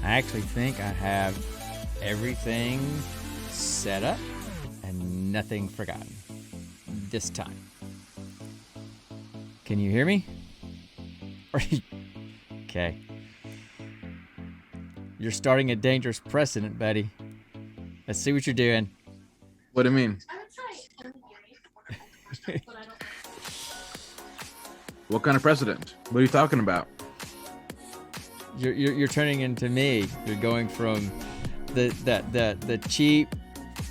I actually think I have everything set up and nothing forgotten this time. Can you hear me? Okay. You're starting a dangerous precedent, buddy. Let's see what you're doing. What do you mean? What kind of precedent? What are you talking about? You're turning into me. You're going from the cheap,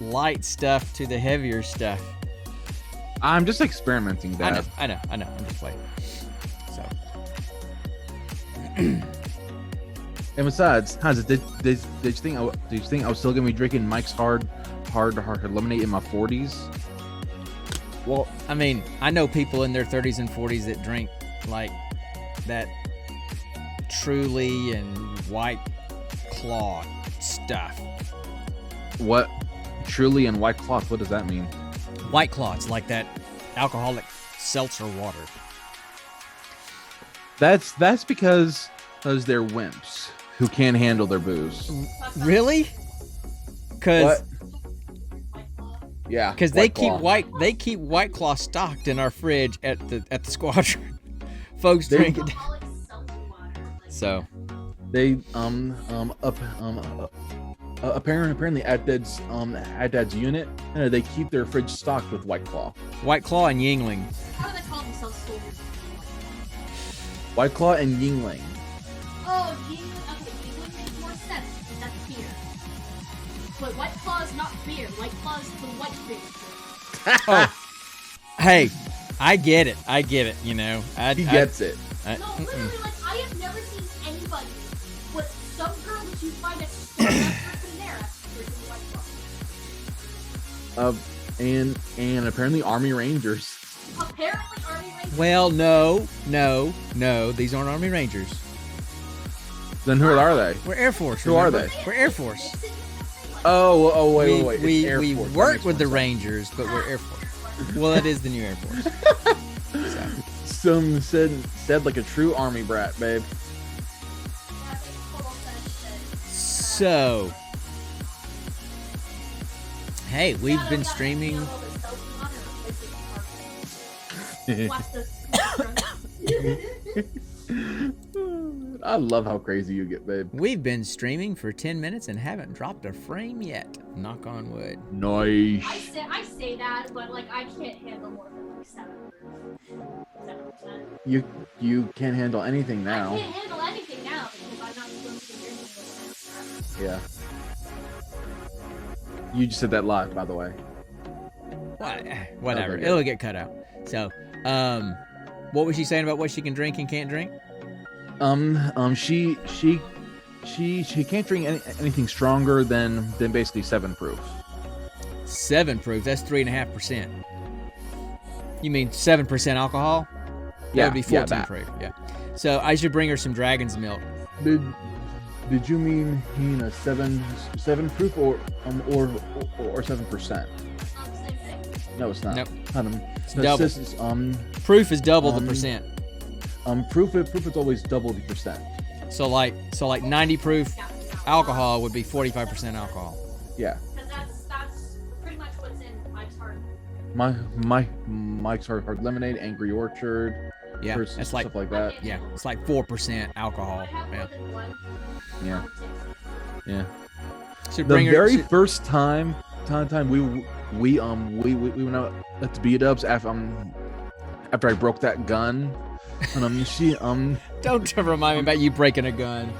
light stuff to the heavier stuff. I'm just experimenting, Dad. I know. I'm just playing. So. And besides, did you think I was still gonna be drinking Mike's hard lemonade in my 40s? Well, I mean, I know people in their 30s and 40s that drink like that Truly and White Claw stuff. What? Truly and White Claw? What does that mean? White Claw, it's like that alcoholic seltzer water. That's because they're wimps who can't handle their booze. Really? Because yeah, because they keep White Claw stocked in our fridge at the Squadron. Folks drink it. So they apparently at Dad's unit, they keep their fridge stocked with White Claw. White Claw and Yingling. How do they call themselves soldiers? White Claw and Yingling. Oh, Yingling. Okay, Yingling makes more sense because that's beer. But White Claw is not beer. White Claw is the white beer. Oh, hey, I get it. You know, He gets it. No, literally, like I have never seen anybody, but some girl that you find at school, that person there after drinking White Claw. And apparently Army Rangers. Apparently, Army Rangers. Well, no. These aren't Army Rangers. Then who are they? We're Air Force. Who are remember? they? We're Air Force. Oh, wait. We work with the Rangers, but we're Air Force. Well, it is the new Air Force. Some said like a true Army brat, babe. So, hey, we've been streaming. I love how crazy you get, babe. We've been streaming for 10 minutes and haven't dropped a frame yet. Knock on wood. Nice. I say that, but like I can't handle more than like 7%. You can't handle anything now. I can't handle anything now because I'm not supposed to be drinking this. Yeah. You just said that live, by the way. Whatever. Okay, It'll get cut out. So, what was she saying about what she can drink and can't drink? She can't drink anything stronger than basically 7 proof. 7 proof. That's 3.5%. You mean 7% alcohol? Yeah, That would be 14 proof. Yeah. So I should bring her some dragon's milk. Did you mean a 7 proof or 7%? No, it's not. Nope. It's double. Proof is double the percent. Proof is always double the percent. So like 90 proof alcohol would be 45% alcohol. Yeah. Because that's pretty much what's in Mike's Hard. Mike's hard lemonade, Angry Orchard. Yeah, it's like stuff like that. Yeah, it's like 4% alcohol. Yeah. Yeah. Should The bring her. very first time we went out at the B-Dubs after I broke that gun, and Don't remind me about you breaking a gun.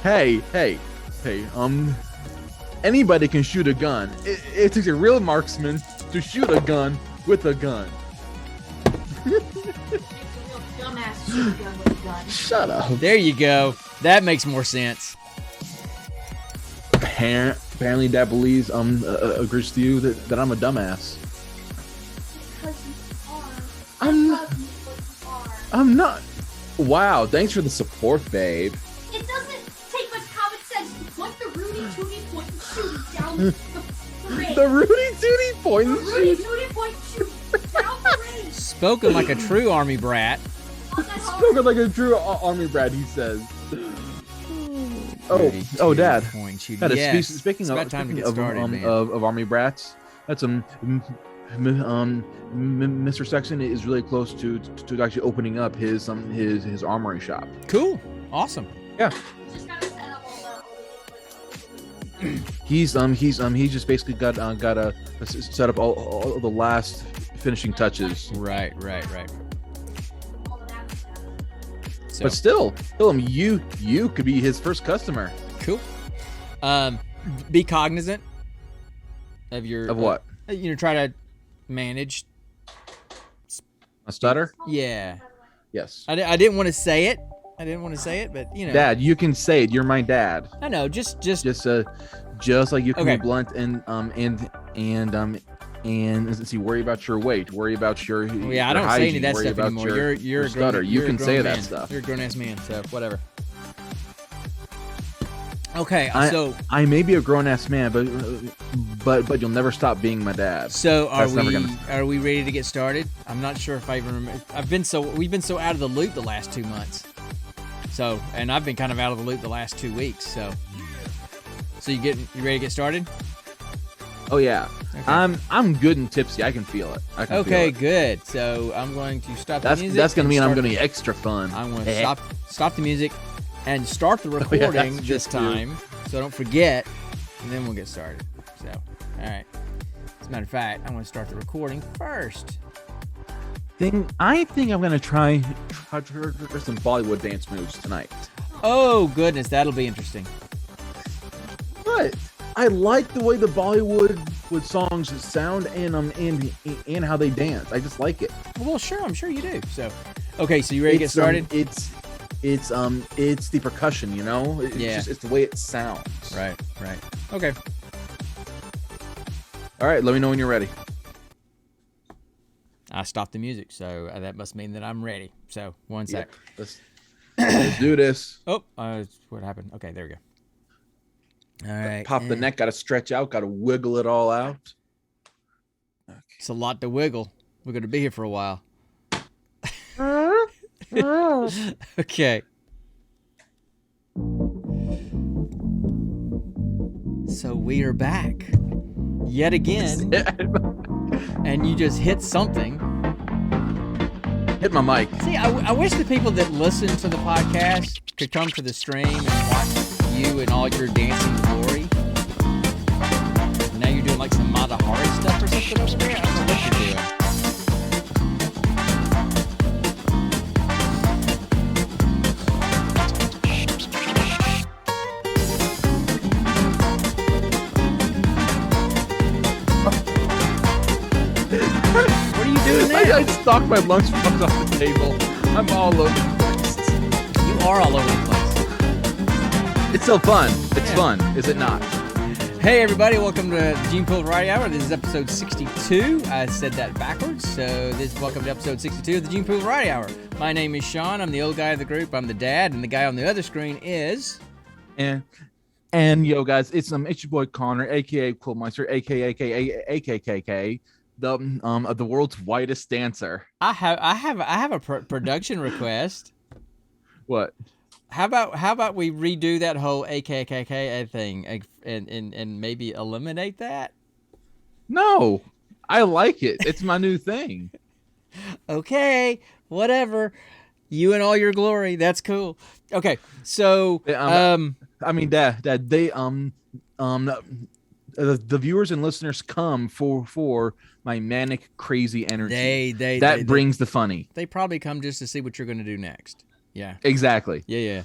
hey, anybody can shoot a gun. It takes a real marksman to shoot a gun with a gun. Dumbass shoot a gun with a gun. Shut up. There you go. That makes more sense. Apparently Dad believes agrees to you that I'm a dumbass. Because you are. I'm Because you are. I'm not. Wow, thanks for the support, babe. It doesn't take much common sense to put the Rudy Tooty point and shoot down the range. The Rudy Tooty point and The Rudy shoot. Tooty point and shoot down the range. Spoken like a true army brat. Not that hard. Spoken like a true army brat, he says. Oh, ready oh, to Dad. point you. Dad, Yes. speaking It's of about time to speaking get of, started, man. of army brats, that's Mr. Sexton is really close to actually opening up his armory shop. Cool. Awesome. Yeah, Just gotta set up all the he's just basically got a set up all the last finishing touches. Right. all the that stuff. So But still, you could be his first customer. cool. Be cognizant of your Of what? Try to manage. A stutter? Yeah. Yes. I didn't want to say it. But Dad, you can say it. You're my dad. I know. Just Just like you can Okay. be blunt and let's see, worry about your weight, worry about your yeah. I your don't say hygiene, any of that worry stuff about anymore. your You're a grown, stutter. You you're a can grown say man. that stuff. You're a grown ass man. So whatever. Okay. I- so I may be a grown ass man, but you'll never stop being my dad. are That's never we gonna- are we ready to get started? I'm not sure if I even remember. We've been so out of the loop the last 2 months. So, and I've been kind of out of the loop the last 2 weeks. So you ready to get started? Oh yeah, Okay. I'm good and tipsy. I can feel it. I can Okay, feel it. good. So I'm going to stop the music. That's gonna and mean I'm start gonna the- be extra fun. I'm going to stop the music and start the yeah, recording that's this true, too. time, so don't forget, and then we'll get started. So, all right. As a matter of fact, I'm going to start the recording first. I think I'm gonna try some Bollywood dance moves tonight. Oh goodness, that'll be interesting. But I like the way the Bollywood songs sound and how they dance. I just like it. Well, sure, I'm sure you do. So, okay, so you ready to get started? It's the percussion, you know. It's the way it sounds. Right. Okay. All right, let me know when you're ready. I stopped the music, so that must mean that I'm ready. So, one sec. Let's do this. Oh, what happened? Okay, there we go. All right. Pop the neck. Got to stretch out. Got to wiggle it all out. It's a lot to wiggle. We're going to be here for a while. Okay. So we are back yet again, and you just hit something. Hit my mic. See, I wish the people that listen to the podcast could come to the stream and watch you in all your dancing glory. Now you're doing like some Mata Hari stuff or something over there. I don't know what you're doing. What are you doing now? I just knocked my lunchbox off the table. I'm all over the place. You are all over the place. It's so fun. It's Yeah. fun, is it not? Hey everybody, welcome to the Gene Pool Variety Hour. This is episode 62. I said that backwards, so welcome to episode 62 of the Gene Pool Variety Hour. My name is Sean. I'm the old guy of the group. I'm the dad, and the guy on the other screen is... And yo guys, it's your boy Connor, aka Quillmeister, aka AKKK, the world's whitest dancer. I have a production request. What? How about we redo that whole AKKK thing and maybe eliminate that? No, I like it. It's my new thing. Okay, whatever. You in all your glory. That's cool. Okay, so I mean, Dad, they the viewers and listeners come for my manic, crazy energy. They brings the funny. They probably come just to see what you're going to do next. Yeah. Exactly. Yeah.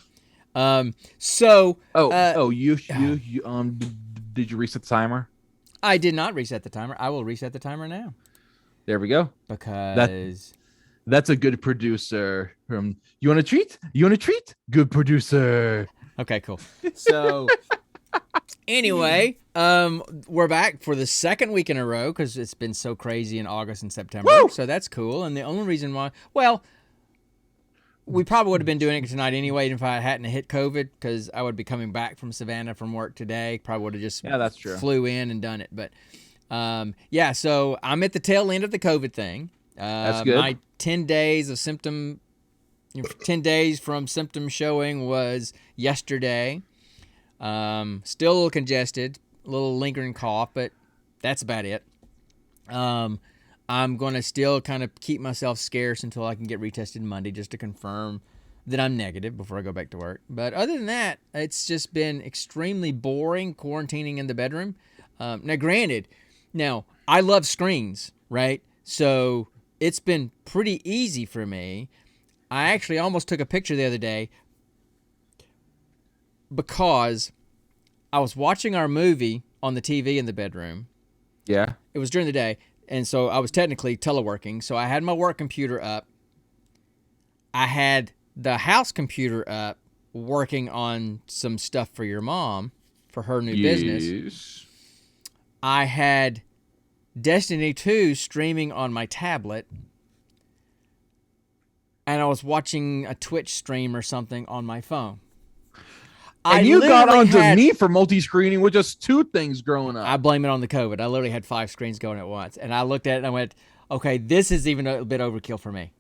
Did you reset the timer? I did not reset the timer. I will reset the timer now There we go. because That's a good producer. You want a treat? You want a treat? Good producer. okay, cool. So anyway, we're back for the second week in a row because it's been so crazy in August and September. Woo! So that's cool. And the only reason why, well, we probably would have been doing it tonight anyway if I hadn't hit COVID, because I would be coming back from Savannah from work today. Probably would have just that's true. flew in and done it. But so I'm at the tail end of the COVID thing. That's good. My 10 days of 10 days from symptom showing was yesterday. Still a little congested, a little lingering cough, but that's about it. I'm going to still kind of keep myself scarce until I can get retested Monday just to confirm that I'm negative before I go back to work. But other than that, it's just been extremely boring quarantining in the bedroom. Now, granted, I love screens, right? So it's been pretty easy for me. I actually almost took a picture the other day because I was watching our movie on the TV in the bedroom. Yeah. It was during the day, and so I was technically teleworking. So I had my work computer up. I had the house computer up working on some stuff for your mom for her new business. I had Destiny 2 streaming on my tablet, and I was watching a Twitch stream or something on my phone. And you got onto me for multi-screening with just 2 things growing up. I blame it on the COVID. I literally had 5 screens going at once. And I looked at it and I went, okay, this is even a bit overkill for me.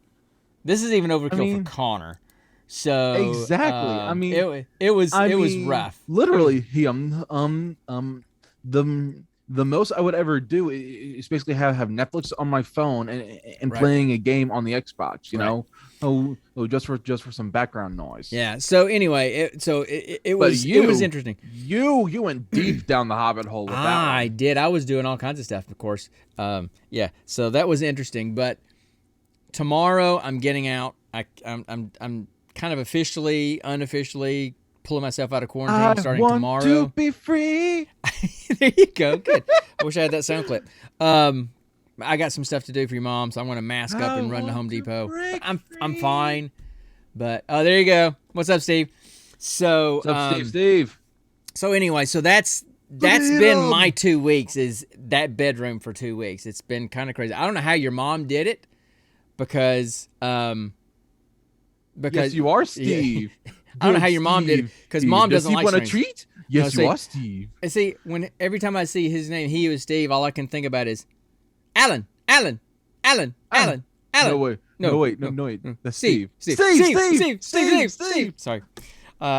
This is even overkill for Connor. So exactly. It was rough. Literally, the most I would ever do is basically have Netflix on my phone and playing a game on the Xbox, you know? Oh, just for some background noise. Yeah. So anyway, it was interesting. You went deep down the hobbit hole with that one. I did. I was doing all kinds of stuff, of course. Yeah. So that was interesting. But tomorrow I'm getting out. I'm kind of officially, unofficially pulling myself out of quarantine starting tomorrow. I want to be free. There you go. Good. I wish I had that sound clip. I got some stuff to do for your mom, so I'm going to mask up and run to Home Depot. I'm fine. But there you go. What's up, Steve? So what's up, Steve? So anyway, so that's been my 2 weeks. Is that bedroom for 2 weeks? It's been kind of crazy. I don't know how your mom did it because yes, you are Steve. Yeah. I don't know how your mom did it because Mom doesn't like want a strings. treat? Yes, you are Steve. And see, every time I see his name, he was Steve. All I can think about is Alan. No wait. That's Steve. Sorry.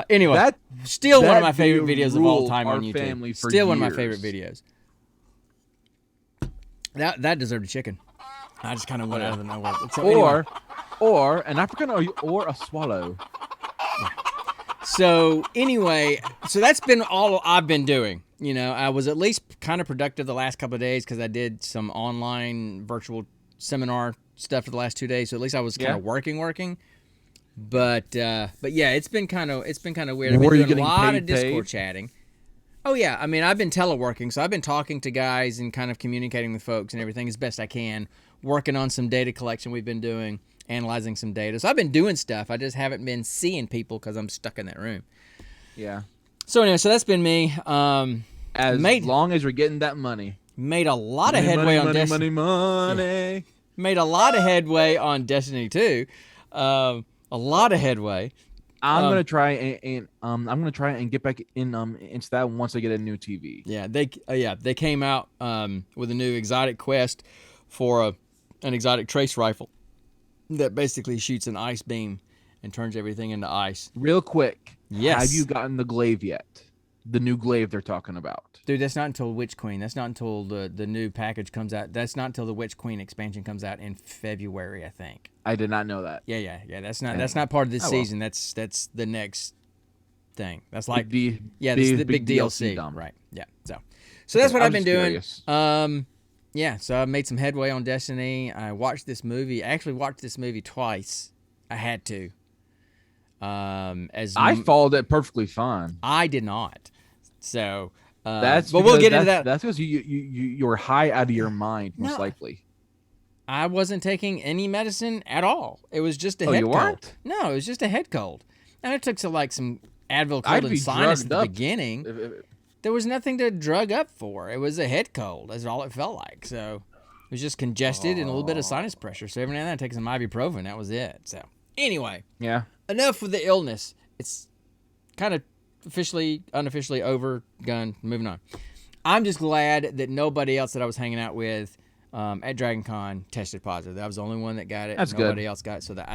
Anyway, still one of my favorite videos of all time on YouTube. Still one of my favorite videos. That deserved a chicken. I just kind of went out of the nowhere. So or an African or a swallow. So anyway, that's been all I've been doing. You know, I was at least kind of productive the last couple of days because I did some online virtual seminar stuff for the last 2 days. So at least I was kind of working. But yeah, it's been kind of weird. I've been doing a lot of Discord chatting. Oh yeah, I mean I've been teleworking, so I've been talking to guys and kind of communicating with folks and everything as best I can. Working on some data collection we've been doing. Analyzing some data. So I've been doing stuff. I just haven't been seeing people because I'm stuck in that room. Yeah. So anyway, so that's been me. As long as we're getting that money. Made a lot of headway on Destiny. Money. Made a lot of headway on Destiny 2. A lot of headway. I'm gonna try and get back in into that once I get a new TV. Yeah, they came out with a new exotic quest for an exotic trace rifle that basically shoots an ice beam and turns everything into ice. Real quick. Yes. Have you gotten the glaive yet? The new glaive they're talking about. Dude, that's not until Witch Queen. That's not until the new package comes out. That's not until the Witch Queen expansion comes out in February, I think. I did not know that. Yeah. That's not part of this season. That's the next thing. That's like this is the big DLC. Right. Yeah. So that's what I've been doing. Yeah, so I made some headway on Destiny. I watched this movie. I actually watched this movie twice. I had to. I followed it perfectly fine. I did not. So, but we'll get into that. That's because you were high out of your mind, most likely. I wasn't taking any medicine at all. It was just a head cold. Weren't? No, it was just a head cold. And I took some Advil cold and sinus at the beginning. There was nothing to drug up for. It was a head cold. That's all it felt like. So it was just congested and a little bit of sinus pressure. So every now and then I take some ibuprofen. That was it. So anyway. Yeah. Enough with the illness. It's kind of officially, unofficially over, gone, moving on. I'm just glad that nobody else that I was hanging out with at Dragon Con tested positive. I was the only one that got it. That's nobody good. else got it. So that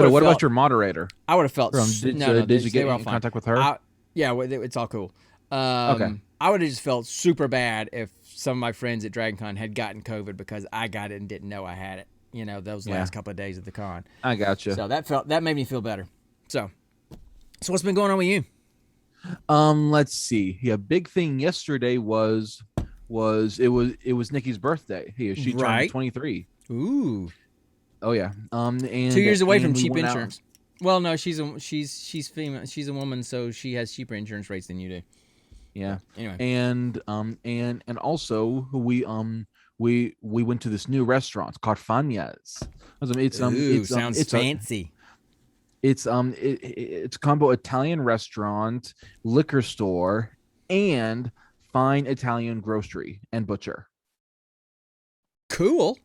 what about your moderator? I would have felt did you get in contact with her? Yeah, it's all cool. Okay. I would have just felt super bad if some of my friends at DragonCon had gotten COVID because I got it and didn't know I had it. You know, those Yeah. last couple of days of the con. I gotcha. So that made me feel better. So what's been going on with you? Let's see. Yeah, big thing yesterday was it was Nikki's birthday. She turned Right. 23. Ooh, Oh yeah. And 2 years away and from we cheap went out- insurance. Well, no, she's female. She's a woman, so she has cheaper insurance rates than you do. Yeah. Anyway, And also we went to this new restaurant called Fanya's. ooh, sounds it's fancy. it's a combo Italian restaurant, liquor store, and fine Italian grocery and butcher. Cool.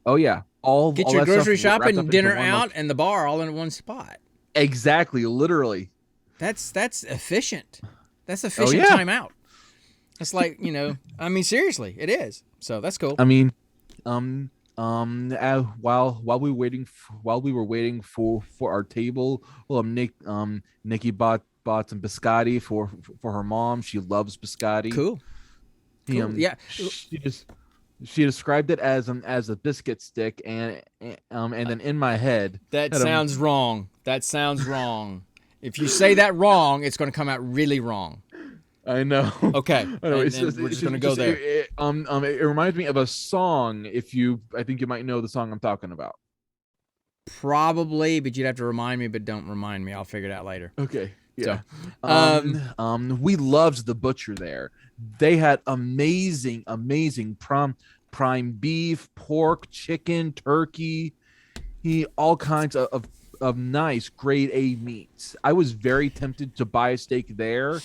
Oh yeah, all Get all your that stuff grocery wrapped up shopping, into dinner one out, and the bar all in one spot. Exactly, literally. That's efficient. That's efficient yeah. time out. It's like, I mean, seriously, it is. So that's cool. I mean, while we were waiting for our table, Nikki bought some biscotti for her mom. She loves biscotti. Cool. Cool. Yeah. She described it as a biscuit stick, and then in my head That had sounds wrong. That sounds wrong. If you say that wrong, it's going to come out really wrong. I know. Okay. I know. And It's just, we're it's just going to go there. It reminds me of a song. I think you might know the song I'm talking about. Probably, but you'd have to remind me, but don't remind me. I'll figure it out later. Okay. Yeah. So, we loved the butcher there. They had amazing prime beef, pork, chicken, turkey, all kinds of nice grade A meats. I was very tempted to buy a steak there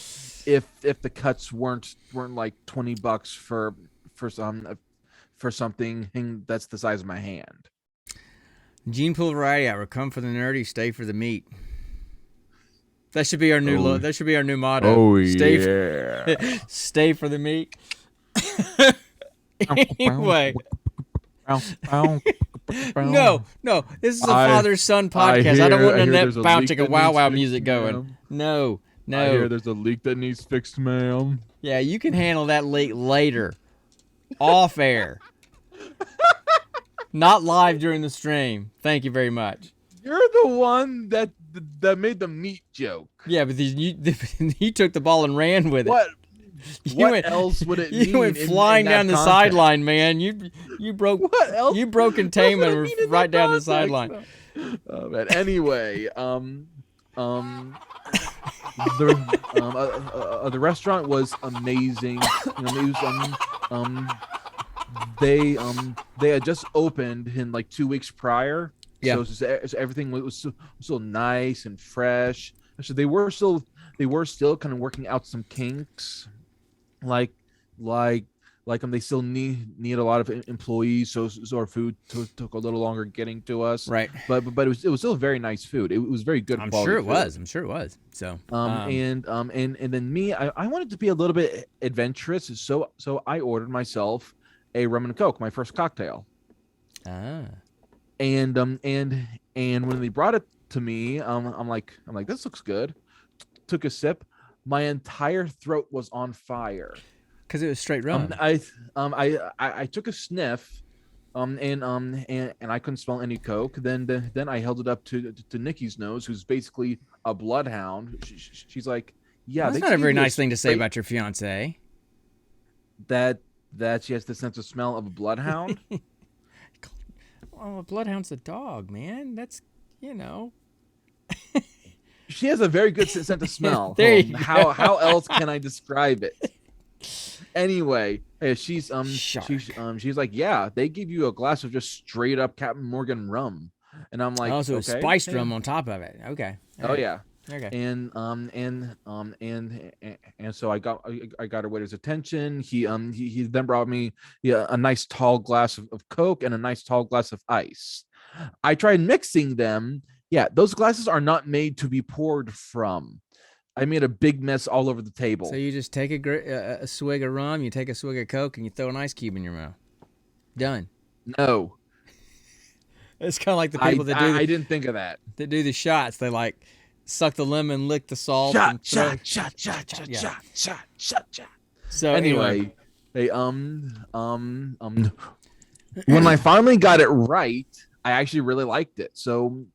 if the cuts weren't like $20 for something that's the size of my hand. Gene Pool Variety Hour. Come for the nerdy, stay for the meat. That should be our new that should be our new motto. Oh, stay stay for the meat. Anyway. No, this is a father-son podcast. I don't want none of that bounce like a wow music going. No. I hear there's a leak that needs fixed, ma'am. Yeah, you can handle that leak later. Off air. Not live during the stream. Thank you very much. You're the one that made the meat joke. Yeah, but you took the ball and ran with it. What else would it mean? You went flying down the sideline, man. You broke what else? You broke containment right down the sideline. But anyway, the restaurant was amazing. They had just opened in like 2 weeks prior. Yeah. So everything was so nice and fresh. So they were still kind of working out some kinks, like they still need a lot of employees, so our food took a little longer getting to us. Right. But it was still very nice food. It was very good. I'm quality sure it food. was. I'm sure it was. So and then me, I wanted to be a little bit adventurous, so I ordered myself a rum and coke, my first cocktail. And when they brought it to me, I'm like this looks good. Took a sip, my entire throat was on fire because it was straight rum. I took a sniff, and I couldn't smell any coke. Then I held it up to Nikki's nose, who's basically a bloodhound. She's like, yeah, that's not a very nice thing to say about your fiance. That she has the sense of smell of a bloodhound. Oh, a bloodhound's a dog, man. That's She has a very good sense of smell. There you how else can I describe it? Anyway, she's like, yeah, they give you a glass of just straight up Captain Morgan rum, and I'm like, so it's spiced rum on top of it. Okay. Oh yeah. Okay. And so I got our waiter's attention. He then brought me a nice tall glass of Coke and a nice tall glass of ice. I tried mixing them. Yeah, those glasses are not made to be poured from. I made a big mess all over the table. So you just take a swig of rum, you take a swig of Coke, and you throw an ice cube in your mouth. Done. No. It's kind of like the people I didn't think of that. That do the shots. They suck the lemon, lick the salt. Shot, and throw- Yeah. shot. So Anyway, hey, when I finally got it right, I actually really liked it. So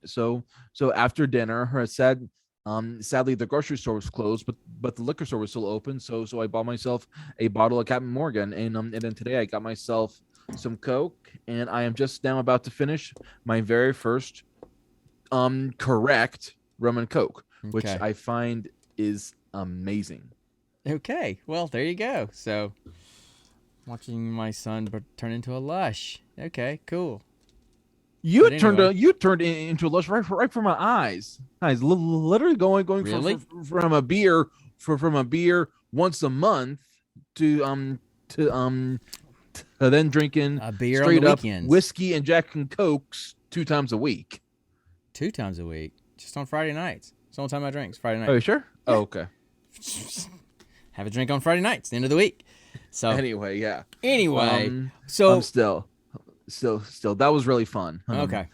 after dinner, I said, sadly the grocery store was closed, but the liquor store was still open. So I bought myself a bottle of Captain Morgan, and then today I got myself some Coke, and I am just now about to finish my very first correct rum and Coke, which Okay. I find is amazing. Okay, well, there you go. So, watching my son turn into a lush. Okay, cool. You But turned anyway. you turned into a lush right from my eyes. Literally going Really? from a beer from a beer once a month to then drinking A beer on straight the up weekends. whiskey and Jack and Cokes 2 times a week. 2 times a week, just on Friday nights. It's the only time I drink. It's Friday night. Oh, you sure? Oh, okay. Have a drink on Friday nights, the end of the week. So Anyway, yeah. anyway, so Still, that was really fun. okay.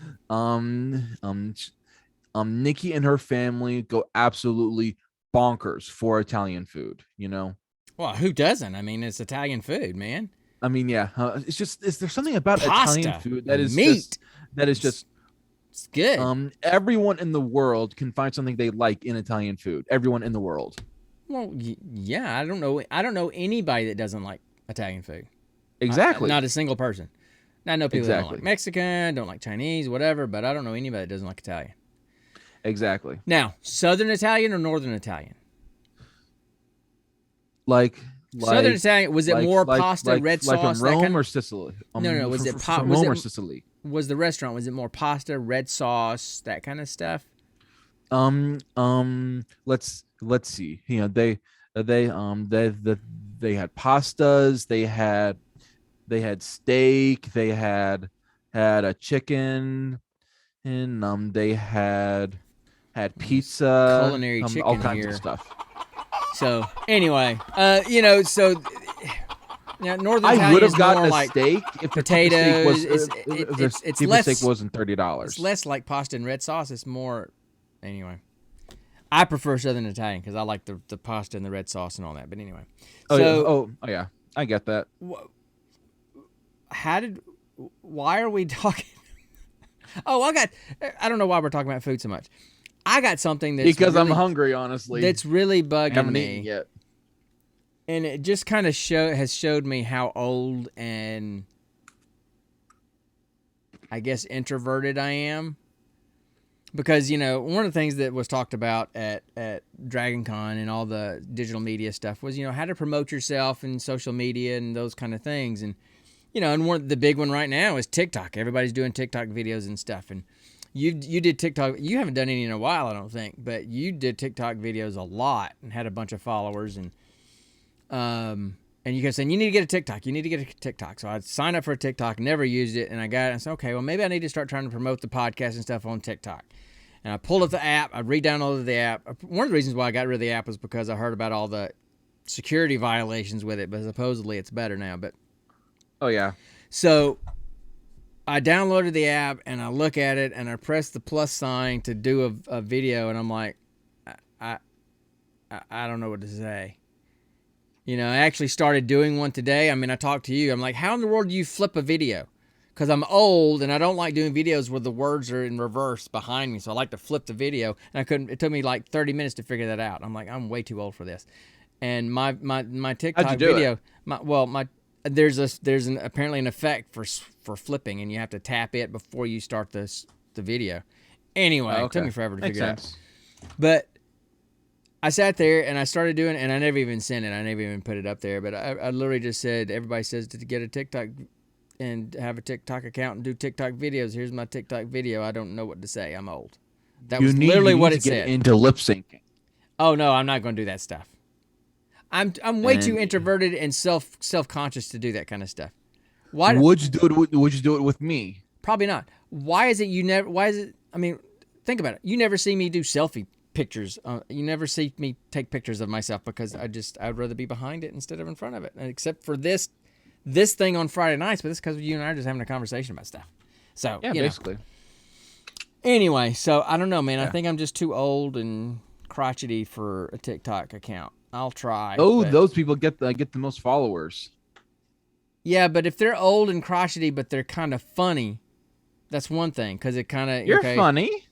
Nikki and her family go absolutely bonkers for Italian food. Well, who doesn't? I mean, it's Italian food, man. I mean, yeah. Is there something about Pasta, Italian food that is meat. just It's good. everyone in the world can find something they like in Italian food. Everyone in the world. Well, yeah. I don't know anybody that doesn't like Italian food. Exactly. Not a single person. I know people that don't Exactly. like Mexican, don't like Chinese, whatever, but I don't know anybody that doesn't like Italian. Exactly. Now, Southern Italian or Northern Italian? Like Southern Italian, was it more pasta, red sauce? Like from that Rome kind or of, Sicily? No. Was it from was Rome or it, Sicily? was the restaurant, was it more pasta, red sauce, that kind of stuff? Let's see. They had pastas, they had steak, they had a chicken, and they had pizza, Culinary all chicken kinds here. of stuff. So anyway, so yeah, Northern I Italian would have is gotten more a like steak if potatoes. the steak was It's if the less. steak wasn't $30. It's less like pasta and red sauce. It's more, anyway. I prefer Southern Italian because I like the pasta and the red sauce and all that. But anyway, Oh yeah, I get that. Why are we talking? Oh, I don't know why we're talking about food so much. I got something that's Because I'm really- hungry, honestly. That's really I bugging haven't me. eaten yet. And it just kind of has showed me how old and I guess introverted I am. Because, one of the things that was talked about at Dragon Con and all the digital media stuff was, how to promote yourself in social media and those kind of things. And, and the big one right now is TikTok. Everybody's doing TikTok videos and stuff. And you did TikTok. You haven't done any in a while, I don't think. But you did TikTok videos a lot and had a bunch of followers. And you kept saying, you need to get a TikTok. You need to get a TikTok. So I signed up for a TikTok, never used it. And I got it. And I said, okay, well, maybe I need to start trying to promote the podcast and stuff on TikTok. And I pulled up the app. I re-downloaded the app. One of the reasons why I got rid of the app was because I heard about all the security violations with it. But supposedly it's better now. But Oh yeah. so I downloaded the app and I look at it and I press the plus sign to do a video. And I'm like, I don't know what to say. I actually started doing one today. I mean, I talked to you. I'm like, how in the world do you flip a video? Because I'm old and I don't like doing videos where the words are in reverse behind me. So I like to flip the video. And I couldn't. It took me like 30 minutes to figure that out. I'm like, I'm way too old for this. And my TikTok How'd you do video, there's apparently an effect for flipping, and you have to tap it before you start the video. Anyway, Oh, It took okay. me forever to Makes figure it sense. out. But I sat there and I started doing it, and I never even sent it. I never even put it up there. But I literally just said, everybody says to get a TikTok and have a TikTok account and do TikTok videos. Here's my TikTok video. I don't know what to say. I'm old. That was literally what it to get said. into lip syncing. Oh no, I'm not going to do that stuff. I'm way too introverted and self-conscious to do that kind of stuff. Why Would you do it with me? Probably not. Why is it I mean, think about it. You never see me do selfie pictures. You never see me take pictures of myself because I'd rather be behind it instead of in front of it. And except for this thing on Friday nights, but it's because you and I are just having a conversation about stuff. So Yeah, basically. Anyway, so I don't know, man. I Yeah. think I'm just too old and crotchety for a TikTok account. I'll try. Oh, but- those people get the most followers. Yeah, but if they're old and crotchety, but they're kind of funny, that's one thing. Because it kind of You're funny.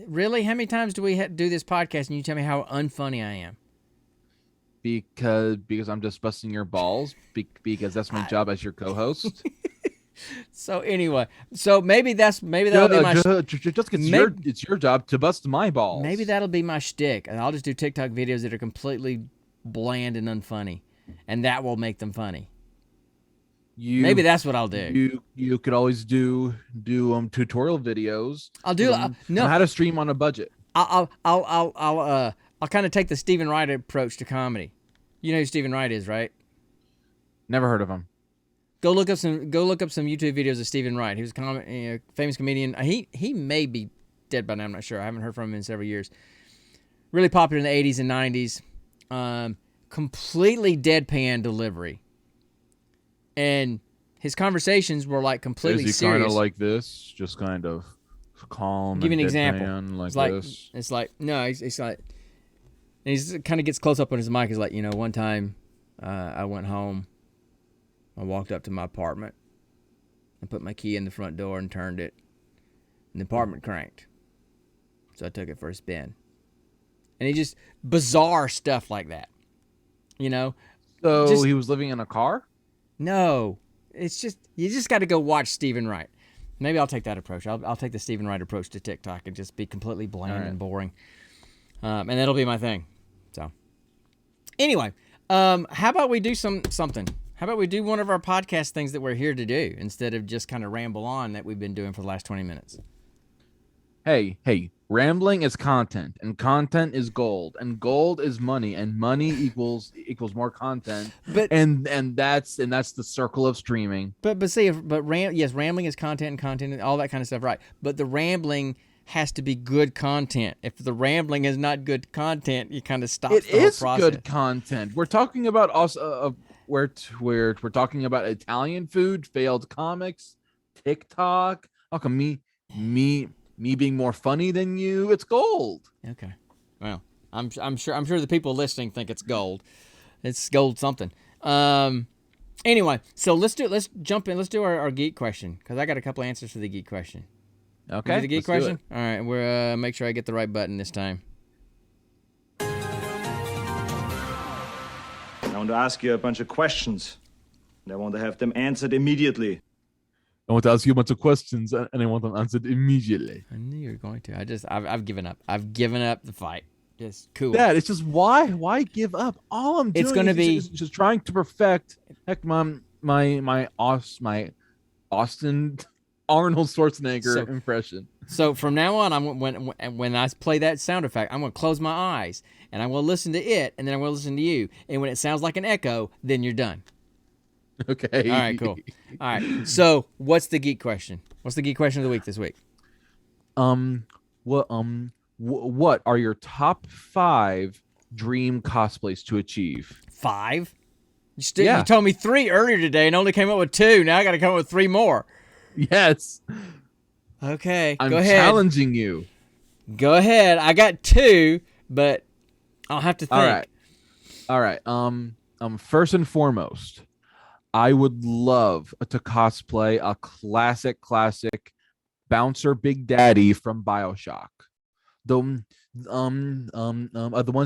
Really? How many times do we do this podcast and you tell me how unfunny I am? Because I'm just busting your balls. Because that's my job as your co-host. So anyway, so maybe that'll be my Just it's your job to bust my balls. maybe that'll be my shtick, and I'll just do TikTok videos that are completely bland and unfunny, and that will make them funny. Maybe that's what I'll do. You could always do tutorial videos. I'll do on no. how to stream on a budget. I'll kind of take the Stephen Wright approach to comedy. You know who Stephen Wright is, right? Never heard of him. Go look up some YouTube videos of Stephen Wright. He was a famous comedian. He may be dead by now. I'm not sure. I haven't heard from him in several years. Really popular in the 80s and 90s. Completely deadpan delivery. And his conversations were like completely Is he serious. kind of like this? Just kind of calm. Give you an and example. deadpan Like It's like this. it's like no, it's like, and he's kind of gets close up on his mic. He's like, one time I went home. I walked up to my apartment. I put my key in the front door and turned it, and the apartment cranked. So I took it for a spin. And he just bizarre stuff like that, So just- he was living in a car. No, it's just you just got to go watch Stephen Wright. Maybe I'll take that approach. I'll take the Stephen Wright approach to TikTok and just be completely bland Alright. and boring, and that'll be my thing. So, anyway, how about we do something? How about we do one of our podcast things that we're here to do instead of just kind of ramble on that we've been doing for the last 20 minutes? Hey, rambling is content, and content is gold, and gold is money, and money equals more content, But and that's the circle of streaming. yes, rambling is content and content and all that kind of stuff, right? But the rambling has to be good content. If the rambling is not good content, you kind of stop. It the whole is process. good content. We're talking about also we're talking about Italian food, failed comics, TikTok. How come me being more funny than you? It's gold. Okay. Well, I'm sure the people listening think it's gold. It's gold something. Anyway, so let's jump in. Let's do our geek question because I got a couple answers for the geek question. Okay, Do the geek let's do question. All right, we're make sure I get the right button this time. I want to ask you a bunch of questions, and I want to have them answered immediately. I want to ask you a bunch of questions, and I want them answered immediately. I knew you were going to. I've given up. I've given up the fight. Just cool. Dad, it's just why give up? All I'm doing It's gonna is be- just trying to perfect my Austin Arnold Schwarzenegger So- impression. So from now on, when I play that sound effect, I'm going to close my eyes and I'm going to listen to it, and then I'm going to listen to you. And when it sounds like an echo, then you're done. Okay. All right, cool. All right. So what's the geek question? What's the geek question of the week this week? What are your top 5 dream cosplays to achieve? 5? You Yeah. told me 3 earlier today and only came up with 2. Now I got to come up with 3 more. Yes, Okay, I'm go ahead. challenging you. Go ahead. I got 2, but I'll have to think. All right. First and foremost, I would love to cosplay a classic bouncer Big Daddy from BioShock. The ones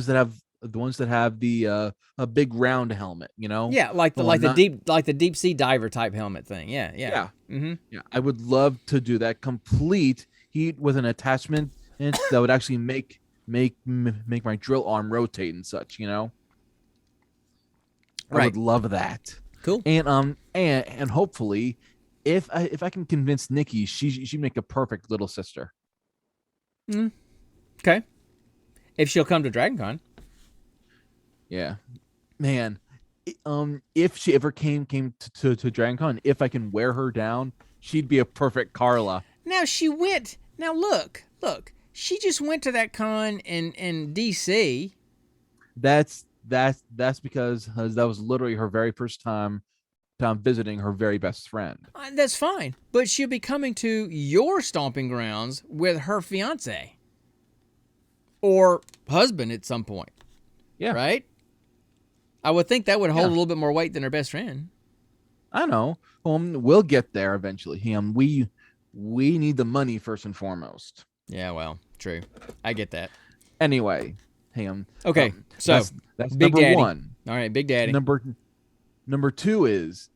that have the a big round helmet, Yeah, like the Well, the deep sea diver type helmet thing. Yeah. Yeah. Mm-hmm. Yeah, I would love to do that complete heat with an attachment that would actually make my drill arm rotate and such, I Right. would love that. Cool. And hopefully if I can convince Nikki, she'd make a perfect little sister. Okay. If she'll come to DragonCon. Yeah. Man, if she ever came to DragonCon, if I can wear her down, she'd be a perfect Carla. Now she went. Now look. She just went to that con in DC. That's because that was literally her very first time visiting her very best friend. That's fine, but she'll be coming to your stomping grounds with her fiance or husband at some point. Yeah. Right? I would think that would hold Yeah. a little bit more weight than her best friend. I know. We'll get there eventually. We need the money first and foremost. Yeah, well, true. I get that. Anyway, Okay, so that's Big number Daddy. one. All right, Big Daddy. Number two is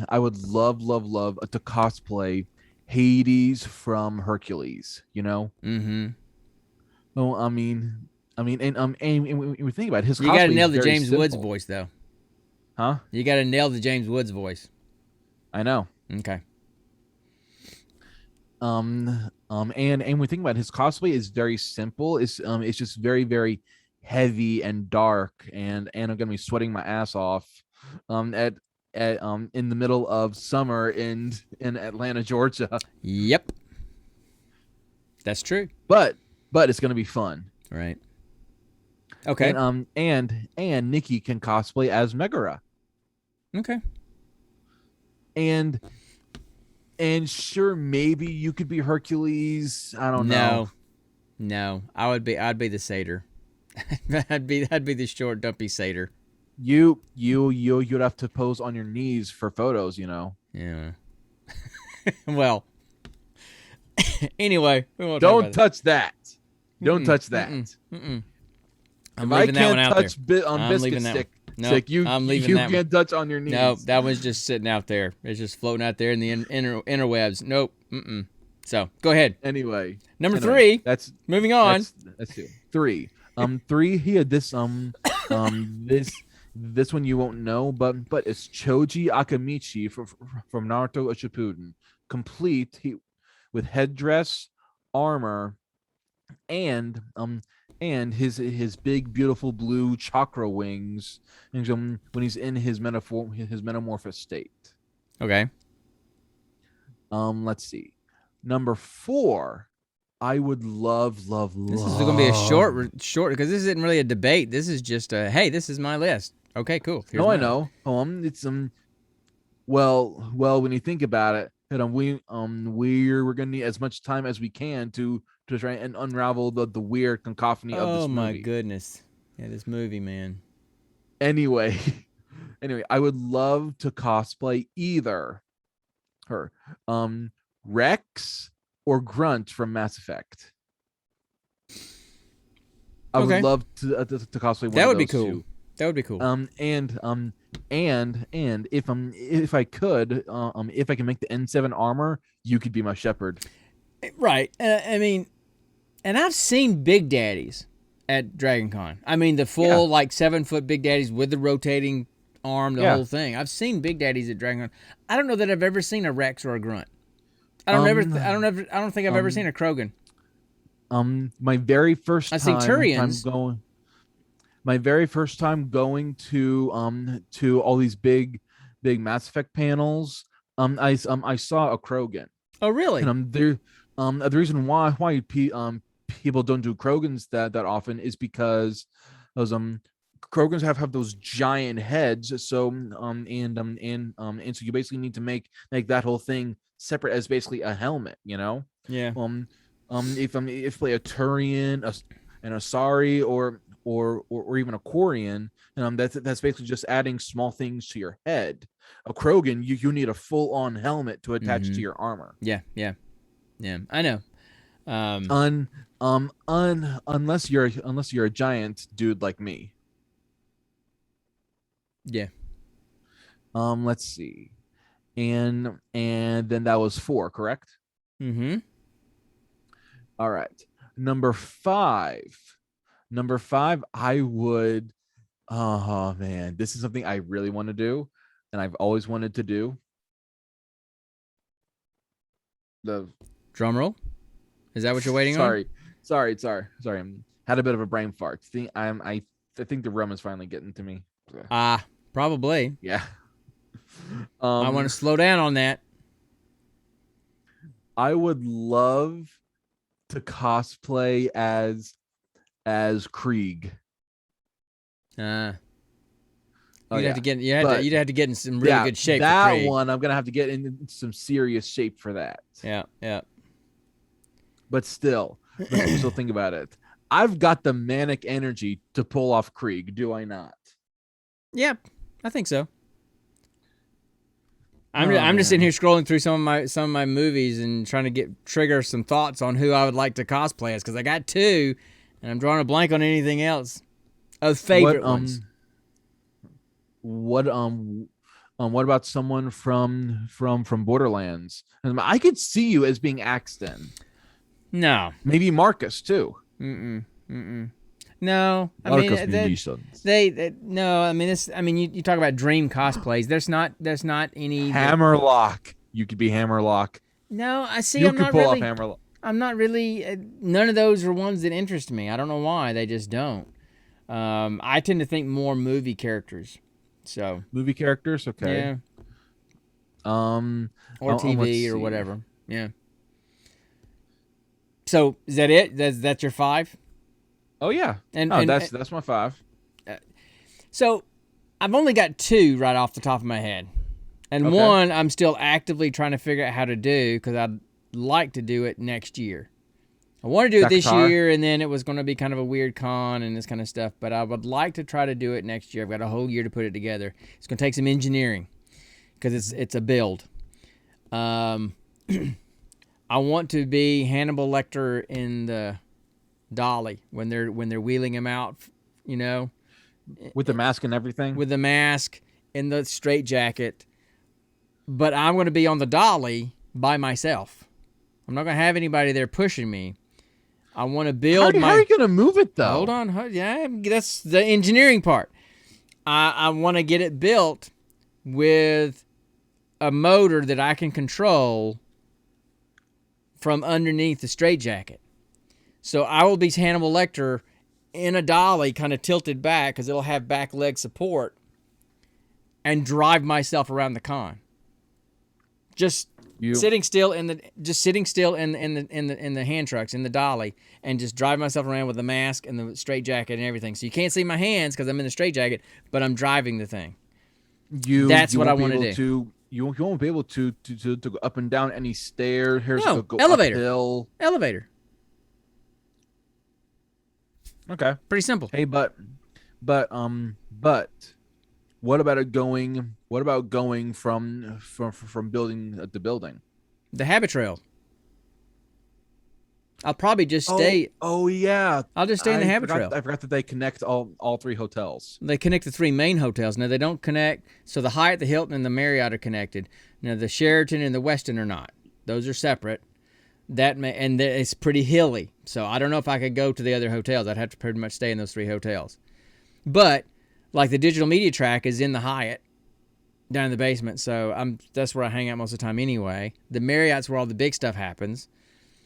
I would love to cosplay Hades from Hercules. You know. Mm-hmm. Oh, I mean, and when we think about it, his You got to cosplay nail is the very James Woods simple. voice, though. Huh? You got to nail the James Woods voice. I know. Okay. And we think about it, his cosplay is very simple. It's just very, very heavy and dark, and I'm gonna be sweating my ass off at in the middle of summer in Atlanta, Georgia. Yep. That's true. But it's gonna be fun. Right. Okay. And Nikki can cosplay as Megara. Okay. And sure, maybe you could be Hercules. I don't know. No. I'd be the satyr. I'd be the short, dumpy satyr. You'd have to pose on your knees for photos, you know. Yeah. Well. Anyway, we won't Don't touch that. Don't touch that. I'm If leaving that one out there. on I'm biscuit leaving that stick, one. No, stick, you I'm leaving you that one. can't touch on your knees. No, that one's just sitting out there. It's just floating out there in the interwebs. Nope. So go ahead. Anyway, Number 3. That's Moving on. That's it. 3. 3. He had this this one you won't know, but it's Choji Akamichi from Naruto Shippuden, complete with headdress, armor, and his big beautiful blue chakra wings, when he's in his metamorphosis state. Okay. Let's see. Number 4, I would love. This is going to be a short because this isn't really a debate. This is just a hey, this is my list. Okay, cool. Here's No, I mine. know. It's well, when you think about it, we're gonna need as much time as we can to try and unravel the weird cacophony of this Oh my movie. goodness. Yeah, this movie, man. Anyway, I would love to cosplay either her, Rex or Grunt from Mass Effect. I Okay. would love to cosplay one That of would be those cool. two. That would be cool. And if I could, if I can make the N7 armor, you could be my shepherd. Right. I mean, and I've seen Big Daddies at Dragon Con. I mean, the full, 7-foot Big Daddies with the rotating arm, the whole thing. I've seen Big Daddies at Dragon Con. I don't know that I've ever seen a Rex or a Grunt. I don't think I've ever seen a Krogan. My very first I've seen Turians. My very first time going to all these big Mass Effect panels, I saw a Krogan. Oh, really? And the reason why people don't do Krogans that often is because those Krogans have those giant heads, so and so you basically need to make that whole thing separate as basically a helmet, you know. Yeah. If play a Turian, an Asari, or even a Quarian, that's basically just adding small things to your head. A Krogan, you need a full on helmet to attach to your armor. Yeah. I know. Unless you're a giant dude like me. Yeah. Let's see, and then that was 4, correct? Mm-hmm. All right. Number 5, I would. Oh man, this is something I really want to do, and I've always wanted to do. The Drum roll. Is that what you're waiting on? Sorry. Had a bit of a brain fart. I think the rum is finally getting to me. Probably. Yeah. I want to slow down on that. I would love to cosplay as Krieg. Yeah, Oh, You'd yeah. have to get But- you'd have to get in some really good shape. That for Krieg. one, I'm gonna have to get in some serious shape for that. Yeah, yeah. But still think about it. I've got the manic energy to pull off Krieg, do I not? Yeah, I think so. Oh, I'm just sitting man. here scrolling through some of my movies and trying to trigger some thoughts on who I would like to cosplay as, because I got two, and I'm drawing a blank on anything else of favorite ones. What about someone from Borderlands? I could see you as being Axton. No, Maybe Marcus too. no. I Marcus mean, Munitions. they no. I mean, this. I mean, you talk about dream cosplays. There's not any. Hammerlock. You could be Hammerlock. No, I see. You I'm could not pull really. off Hammerlock. I'm not really. None of those are ones that interest me. I don't know why. They just don't. I tend to think more movie characters. So Movie characters, okay. yeah, Um, or let's TV or see. whatever. Yeah. So is that it? That's your five? Oh yeah. And- oh, and- that's my 5. So I've only got two right off the top of my head, and Okay. one I'm still actively trying to figure out how to do because I'd like to do it next year. I want to do it this Dakatar? year, and then it was going to be kind of a weird con and this kind of stuff. But I would like to try to do it next year. I've got a whole year to put it together. It's going to take some engineering because it's a build. I want to be Hannibal Lecter in the dolly when they're wheeling him out, you know, With the mask and everything. with the mask and the straitjacket. But I'm going to be on the dolly by myself. I'm not going to have anybody there pushing me. I want to build how are you gonna move it though? Hold on. Yeah, that's the engineering part. I want to get it built with a motor that I can control from underneath the straitjacket. So I will be Hannibal Lecter in a dolly, kind of tilted back because it'll have back leg support, and drive myself around the con. Just sitting still in the hand trucks in the dolly, and just drive myself around with the mask and the straitjacket and everything. So you can't see my hands because I'm in the straitjacket, but I'm driving the thing. That's what I won't be wanna able do. You won't be able to go up and down any stairs. Here's No, go elevator. uphill. Elevator. Okay. Pretty simple. Hey, but what about going? What about going from building to building? The habit trail. I'll probably just stay. Oh yeah. I'll just stay in the habit forgot, trail. I forgot that they connect all 3 hotels. They connect the 3 main hotels. Now, they don't connect. So the Hyatt, the Hilton, and the Marriott are connected. Now, the Sheraton and the Westin are not. Those are separate. It's pretty hilly. So I don't know if I could go to the other hotels. I'd have to pretty much stay in those 3 hotels. But, like, the digital media track is in the Hyatt down in the basement. So that's where I hang out most of the time anyway. The Marriott's where all the big stuff happens.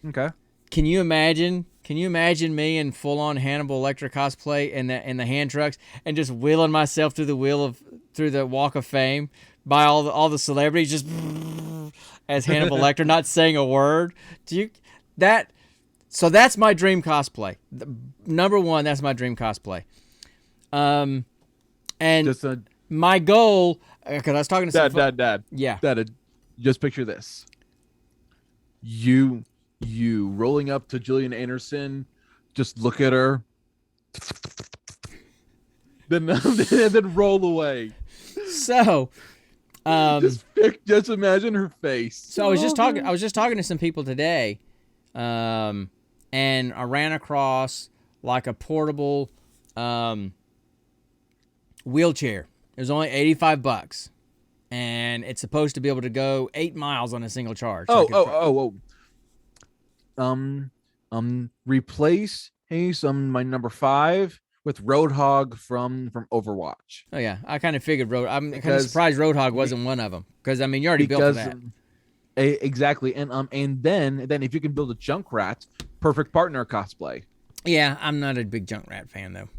Okay. Can you imagine me in full-on Hannibal Lecter cosplay in the hand trucks and just wheeling myself through the Walk of Fame by all the celebrities just as Hannibal Lecter, not saying a word? So that's my dream cosplay. Number one, that's my dream cosplay. And my goal, because I was talking to Dad. Yeah. Dad, just picture this. You rolling up to Gillian Anderson, just look at her, then roll away. So, just imagine her face. So I was just talking to some people today, and I ran across like a portable wheelchair. It was only $85, and it's supposed to be able to go 8 miles on a single charge. Replace my number 5 with Roadhog from Overwatch. Oh yeah, I kind of figured I'm kind of surprised Roadhog wasn't one of them, because I mean you already built for that. Exactly, and then if you can build a Junkrat, perfect partner cosplay. Yeah, I'm not a big Junkrat fan though.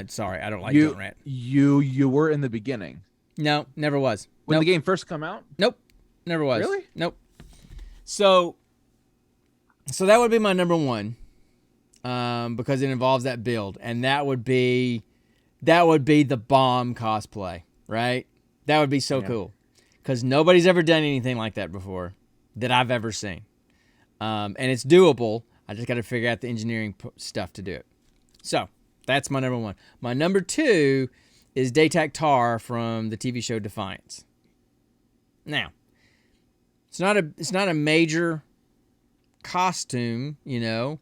Sorry, I don't like Junkrat. You were in the beginning. No, never was. When the game first come out? Nope, never was. Really? Nope. So that would be my number one, because it involves that build, and that would be the bomb cosplay. right? That would be so cool, because nobody's ever done anything like that before that I've ever seen, and it's doable. I just got to figure out the engineering stuff to do it. So that's my number one. My number two is Datak Tar from the TV show Defiance. Now, it's not a major costume, you know.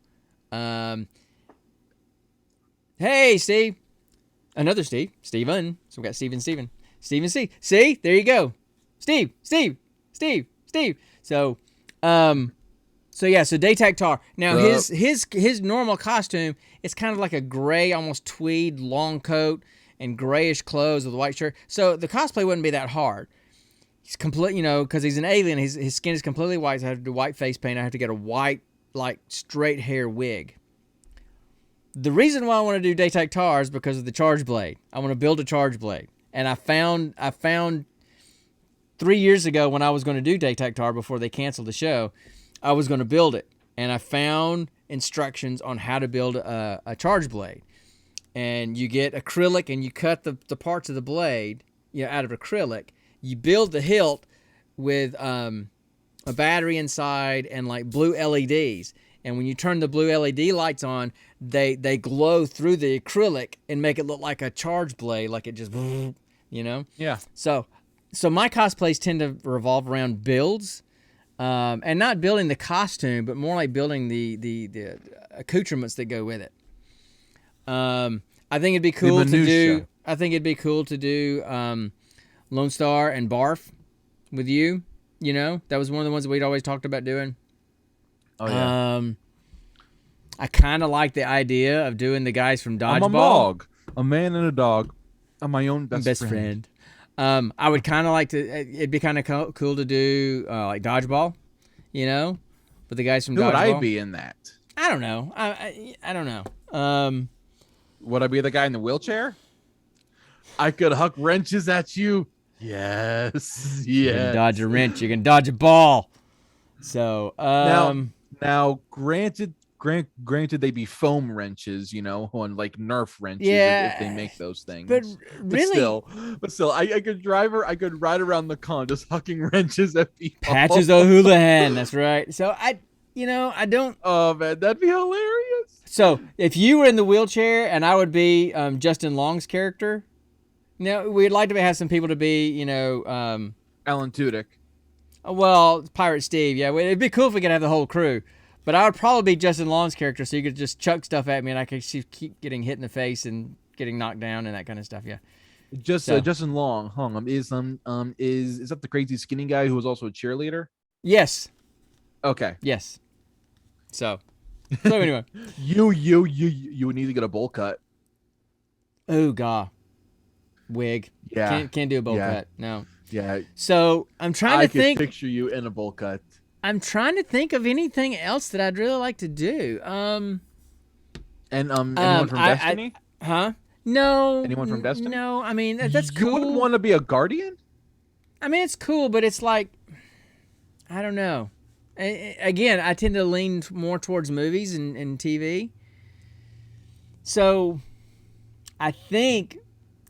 Hey, Steve. Another Steve. Steven. So we got Steven. Steven C. See? There you go. Steve. So Datak Tar. Now his normal costume is kind of like a gray, almost tweed long coat and grayish clothes with a white shirt. So the cosplay wouldn't be that hard. He's complete, you know, because he's an alien. His skin is completely white. So I have to do white face paint. I have to get a white, like, straight hair wig. The reason why I want to do Datak Tar is because of the charge blade. I want to build a charge blade. And I found 3 years ago when I was going to do Datak Tar before they canceled the show, I was going to build it. And I found instructions on how to build a charge blade. And you get acrylic and you cut the parts of the blade, you know, out of acrylic. You build the hilt with a battery inside and like blue LEDs. And when you turn the blue LED lights on, they glow through the acrylic and make it look like a charge blade, like it just, you know? Yeah. So my cosplays tend to revolve around builds, and not building the costume, but more like building the accoutrements that go with it. I think it'd be cool to do. I think it'd be cool to do Lone Star and Barf with you. You know, that was one of the ones that we'd always talked about doing. Oh yeah. I kind of like the idea of doing the guys from Dodgeball. I'm a dog, a man and a dog. I'm my own best friend. I would kind of like to. It'd be kind of cool to do like Dodgeball, you know, with the guys from Dodgeball. Who would I be in that? I don't know. I don't know. Would I be the guy in the wheelchair? I could huck wrenches at you. Yes. You can dodge a wrench. You can dodge a ball. So now, granted, they'd be foam wrenches, you know, on like Nerf wrenches if they make those things. But really, but still, I could ride around the con just hucking wrenches at people. Patches O'Houlihan. That's right. So I don't. Oh man, that'd be hilarious. So if you were in the wheelchair and I would be Justin Long's character, you know, we'd like to have some people to be, you know, Alan Tudyk. Well, Pirate Steve. Yeah, it'd be cool if we could have the whole crew. But I would probably be Justin Long's character, so you could just chuck stuff at me, and I could keep getting hit in the face and getting knocked down and that kind of stuff. Yeah. Justin Long, is that the crazy skinny guy who was also a cheerleader? Yes. Okay. Yes. So anyway, you would need to get a bowl cut. Oh god, wig. Yeah. Can't do a bowl cut. No. Yeah. So I'm trying to think. I could picture you in a bowl cut. I'm trying to think of anything else that I'd really like to do. Anyone from Destiny? Huh? No. Anyone from Destiny? No. I mean, that's cool. You wouldn't want to be a guardian? I mean, it's cool, but it's like, I don't know. Again, I tend to lean more towards movies and TV. So, I think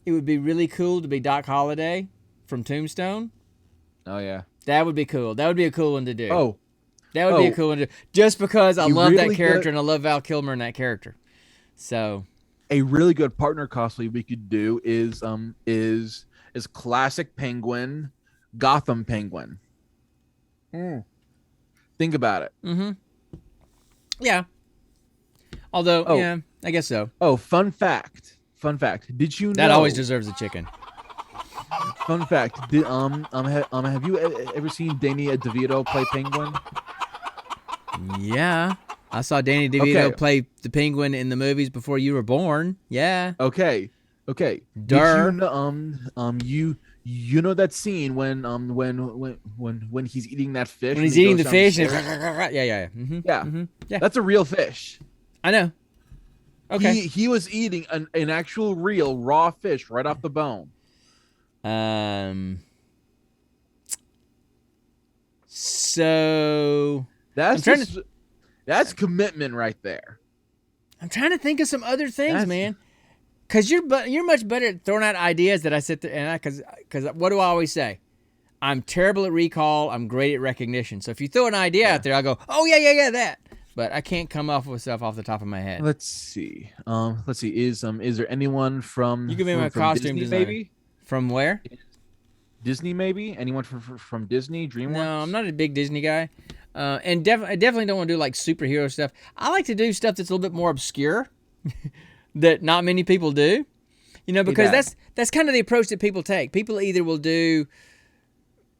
it would be really cool to be Doc Holliday from Tombstone. Oh yeah. That would be cool. That would be a cool one to do. Oh. That would be a cool one to do. Just because I love really that character and I love Val Kilmer in that character. So. A really good partner cosplay we could do is classic Penguin, Gotham Penguin. Think about it. Mm-hmm. Yeah. Although, yeah, I guess so. Oh, fun fact. Did you know that always deserves a chicken? Fun fact. Have you ever seen Danny DeVito play Penguin? Yeah. I saw Danny DeVito play the Penguin in the movies before you were born. Yeah. Okay. Durr. Did you know that scene when he's eating that fish? When he's eating the fish. Yeah. Mm-hmm. Yeah. Mm-hmm. Yeah. That's a real fish. I know. Okay. He was eating an actual real raw fish right off the bone. So that's commitment right there. I'm trying to think of some other things, man. Cause you're much better at throwing out ideas that I sit there and cause what do I always say? I'm terrible at recall. I'm great at recognition. So if you throw an idea out there, I'll go, oh yeah, that. But I can't come up with stuff off the top of my head. Let's see. Is there anyone from You can be my from costume Disney, designer. maybe? From where? Disney, maybe? Anyone from Disney, DreamWorks? No, I'm not a big Disney guy. And I definitely don't want to do like superhero stuff. I like to do stuff that's a little bit more obscure that not many people do. You know, because Dad. that's kind of the approach that people take. People either will do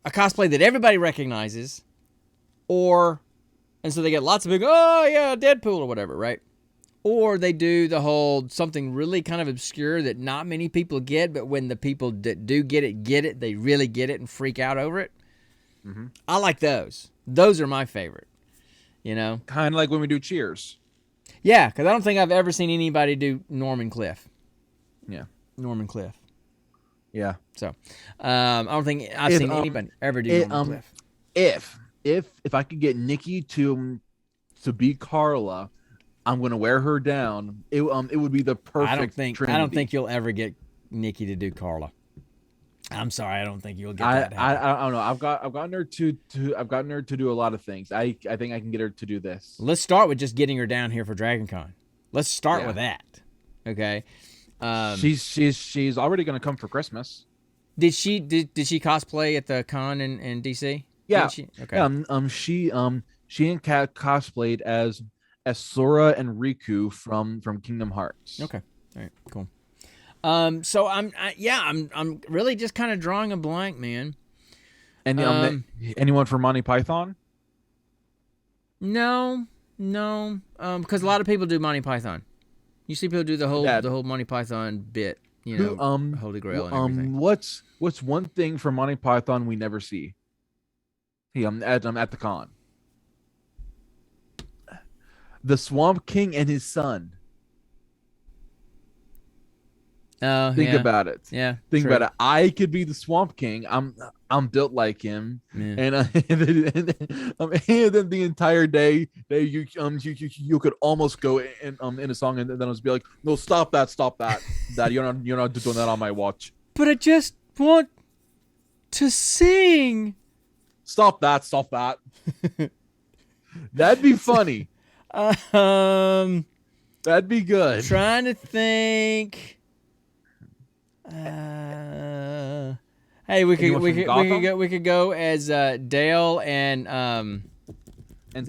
a cosplay that everybody recognizes, and so they get lots of big, oh yeah, Deadpool or whatever, right? Or they do the whole something really kind of obscure that not many people get, but when the people that do get it, they really get it and freak out over it. Mhm. I like those. Those are my favorite. You know? Kind of like when we do Cheers. Yeah, because I don't think I've ever seen anybody do Norman Cliff. Yeah. Norman Cliff. Yeah. So, I don't think I've seen anybody ever do Norman Cliff. If I could get Nikki to be Carla, I'm gonna wear her down. It would be the perfect. I don't Trinity. think you'll ever get Nikki to do Carla. I'm sorry, I don't think you'll get I that. happen. I don't know. I've gotten her to do a lot of things. I think I can get her to do this. Let's start with just getting her down here for Dragon Con. Let's start Yeah. with that. Okay. She's already gonna come for Christmas. Did she cosplay at the con in DC? Yeah. Did she? Okay. She and Kat cosplayed as Sora and Riku from Kingdom Hearts. Okay. All right. Cool. So I'm really just kind of drawing a blank, man. And anyone from Monty Python? No. Because a lot of people do Monty Python. You see people do the whole Monty Python bit, you know, Holy Grail and everything. What's one thing from Monty Python we never see? At the con. The Swamp King and his son. Oh, Think yeah. about it. Yeah. Think true. about it. I could be the Swamp King. I'm built like him, Yeah. and then the entire day, you could almost go in a song, and then it was be like, no, stop that, that you're not doing that on my watch. But I just want to sing. Stop that. That'd be funny. That'd be good. Trying to think. Hey, we could go as Dale and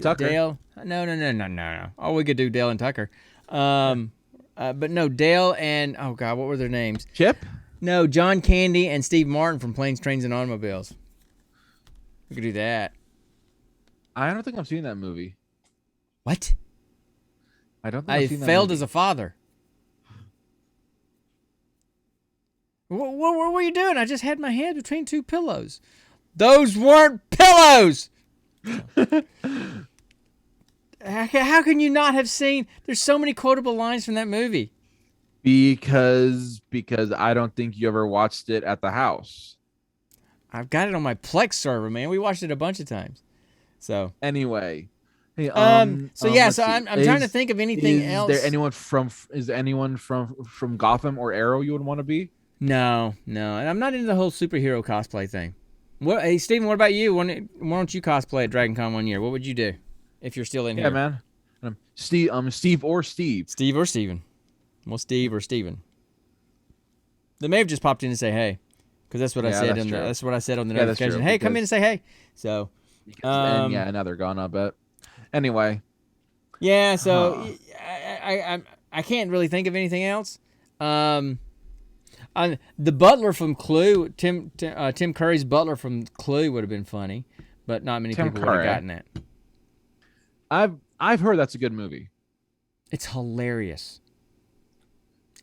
Tucker. Dale. No. Oh, we could do Dale and Tucker. But no, Dale and oh god, what were their names? Chip. No, John Candy and Steve Martin from Planes, Trains, and Automobiles. We could do that. I don't think I've seen that movie. What? I don't think I I've seen that failed movie. as a father. What were you doing? I just had my head between two pillows. Those weren't pillows! How can you not have seen? There's so many quotable lines from that movie. Because I don't think you ever watched it at the house. I've got it on my Plex server, man. We watched it a bunch of times. So Anyway. Hey, so let's see. I'm trying to think of anything else. Is there anyone from Gotham or Arrow you would want to be? No. And I'm not into the whole superhero cosplay thing. Hey, Steven, what about you? Why don't you cosplay at Dragon Con one year? What would you do if you're still in here? Yeah, man. Steve or Steve. Steve or Steven. Well, Steve or Steven. They may have just popped in to say hey, because that's what I said. That's what I said on the notification. Hey, come in and say hey. So, And now they're gone. I bet. Anyway. Yeah. So I can't really think of anything else. The butler from Clue, Tim Curry's butler from Clue would have been funny, but not many people would have gotten that. I've heard that's a good movie. It's hilarious.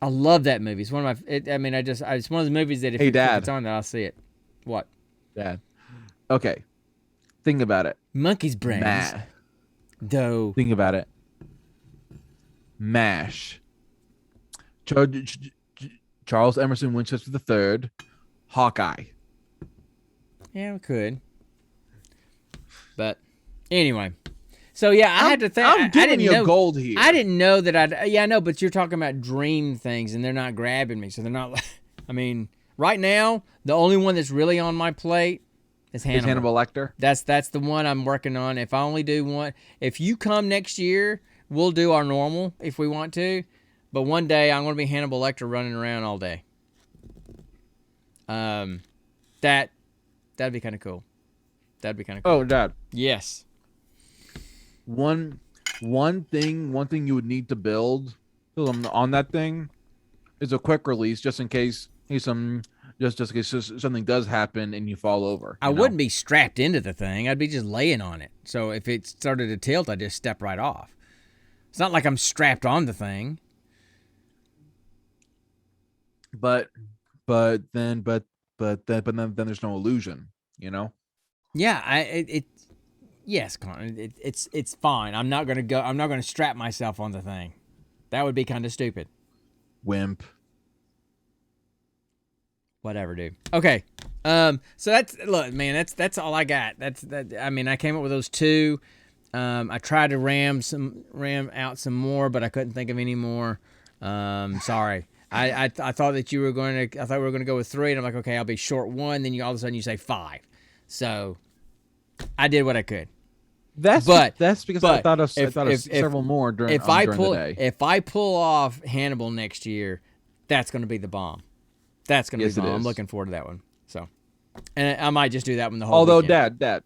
I love that movie. It's one of my. It's one of the movies that if it's on, then I'll see it. What? Dad. Okay. Think about it. Monkey's brains. Dough. Think about it. MASH. Charles Emerson Winchester III. Hawkeye. Yeah, we could. But anyway, So yeah, I had to think. I'm I giving didn't you know, gold here. I didn't know that I'd. Yeah, I know, but you're talking about dream things, and they're not grabbing me, so they're not. I mean, right now, the only one that's really on my plate is Hannibal. Is Hannibal Lecter? That's the one I'm working on. If I only do one, if you come next year, we'll do our normal if we want to. But one day I'm going to be Hannibal Lecter running around all day. That'd be kind of cool. That'd be kind of cool. Oh, Dad. Yes. One thing you would need to build on that thing is a quick release, just in case something does happen and you fall over. I wouldn't be strapped into the thing. I'd be just laying on it. So if it started to tilt, I'd just step right off. It's not like I'm strapped on the thing. But then there's no illusion, you know? Yeah, yes, Connor. It's fine. I'm not gonna strap myself on the thing. That would be kind of stupid. Wimp. Whatever, dude. Okay. So that's all I got. I mean, I came up with those two. I tried to ram out some more, but I couldn't think of any more. Sorry. I thought that you were going to. I thought we were going to go with 3, and I'm like, okay, I'll be short 1. Then all of a sudden you say 5. So I did what I could. That's because I thought of several more during the day. If I pull off Hannibal next year, that's going to be the bomb. That's going to be the bomb. I'm looking forward to that one. So, and I might just do that one the whole. Although, weekend. Dad,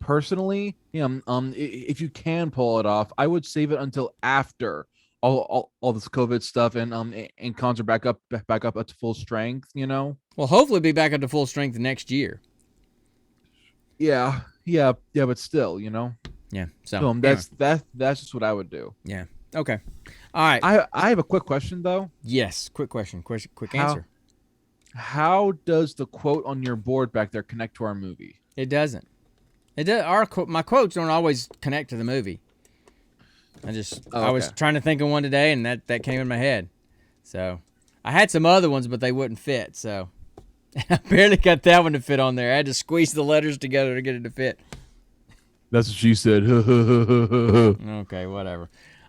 personally, if you can pull it off, I would save it until after all this COVID stuff and cons are back up at full strength. You know. Well, hopefully, be back up to full strength next year. Yeah, but still, you know. Yeah. So that's just what I would do. Yeah. Okay. All right. I have a quick question though. Yes. Quick question. Quick answer. How does the quote on your board back there connect to our movie? It doesn't. It does. My quotes don't always connect to the movie. I was trying to think of one today, and that came in my head. So I had some other ones, but they wouldn't fit. So I barely got that one to fit on there. I had to squeeze the letters together to get it to fit. That's what she said. Okay, whatever.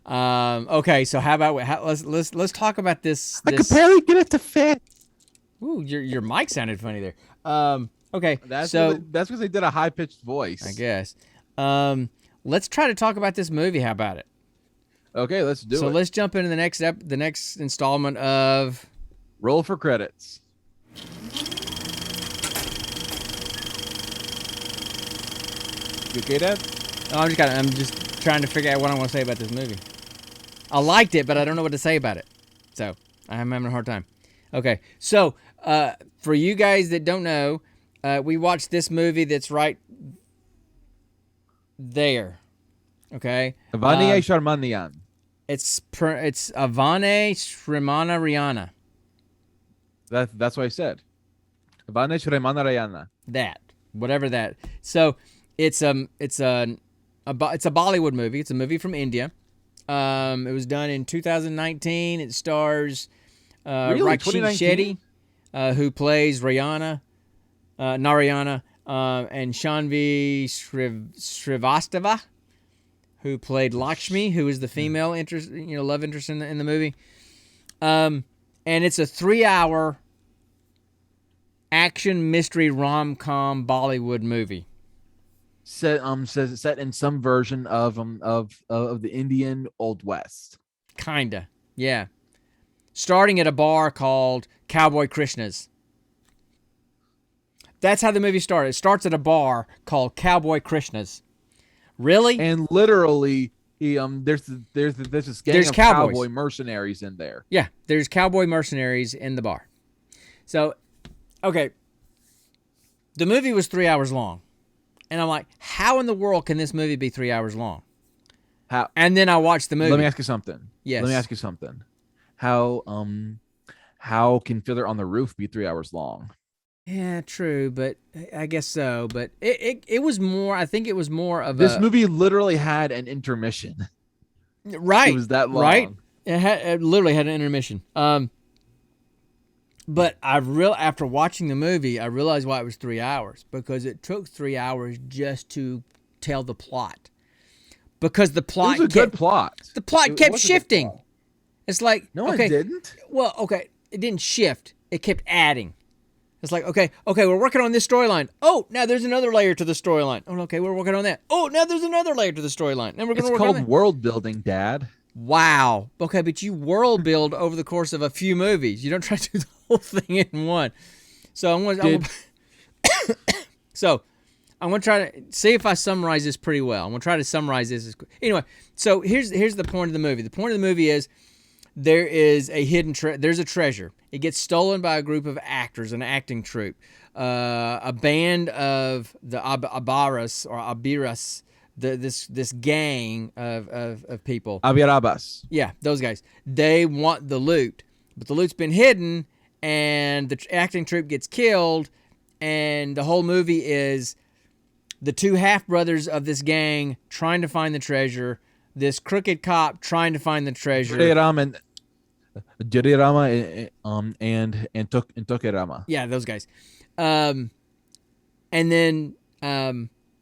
Okay, so how about let's talk about this. I could barely get it to fit. Ooh, your mic sounded funny there. Okay, that's because they did a high pitched voice. I guess. Let's try to talk about this movie. How about it? Okay, let's do it. So let's jump into the next installment of Roll for Credits. You okay, Dad? Oh, I'm just trying to figure out what I want to say about this movie. I liked it, but I don't know what to say about it. So I'm having a hard time. Okay, so for you guys that don't know, we watched this movie that's right there. Okay. Avane Sharmanian. It's Avane Shrimana Rihanna. That's what I said. Avane Shrimana Rihanna. That. Whatever that. So it's a Bollywood movie. It's a movie from India. It was done in 2019. It stars Rakshit Shetty, who plays Rihanna, Narayana, and Shanvi Srivastava, who played Lakshmi, who is the female interest, love interest in the movie. And it's a 3-hour action mystery rom-com Bollywood movie. Set in some version of the Indian Old West. Kinda, yeah. Starting at a bar called Cowboy Krishna's. That's how the movie started. It starts at a bar called Cowboy Krishna's. Really? And literally, there's this gang of cowboy mercenaries in there. Yeah, there's cowboy mercenaries in the bar. So, okay, the movie was 3 hours long. And I'm like, how in the world can this movie be 3 hours long? How? And then I watched the movie. Let me ask you something. Yes. Let me ask you something. How can Fiddler on the Roof be 3 hours long? Yeah, true, but I guess so. But it was more. I think it was more of this movie literally had an intermission. Right. It was that long. Right. It literally had an intermission. But after watching the movie, I realized why it was 3 hours, because it took 3 hours just to tell the plot. because the It plot was a good plot. the plot It kept was a good shifting. plot. It's like, No, okay, it didn't. well, okay, it didn't shift. It kept adding. It's like, okay, we're working on this storyline. Oh, now there's another layer to the storyline. Oh, okay, we're working on that. Oh, now there's another layer to the storyline. And we're going It's to work on called that. world building, Dad. Wow. Okay, but you world build over the course of a few movies. You don't try to do the whole thing in one. So I'm going to try to see if I summarize this pretty well. I'm going to try to summarize this. Anyway, so here's the point of the movie. The point of the movie is there is a hidden there's a treasure. It gets stolen by a group of actors, an acting troupe, a band of the Abiras, this gang of people. Abirabas. Yeah, those guys. They want the loot, but the loot's been hidden, and the acting troupe gets killed, and the whole movie is the two half-brothers of this gang trying to find the treasure, this crooked cop trying to find the treasure. Jirirama and Tokerama. Yeah, those guys. And then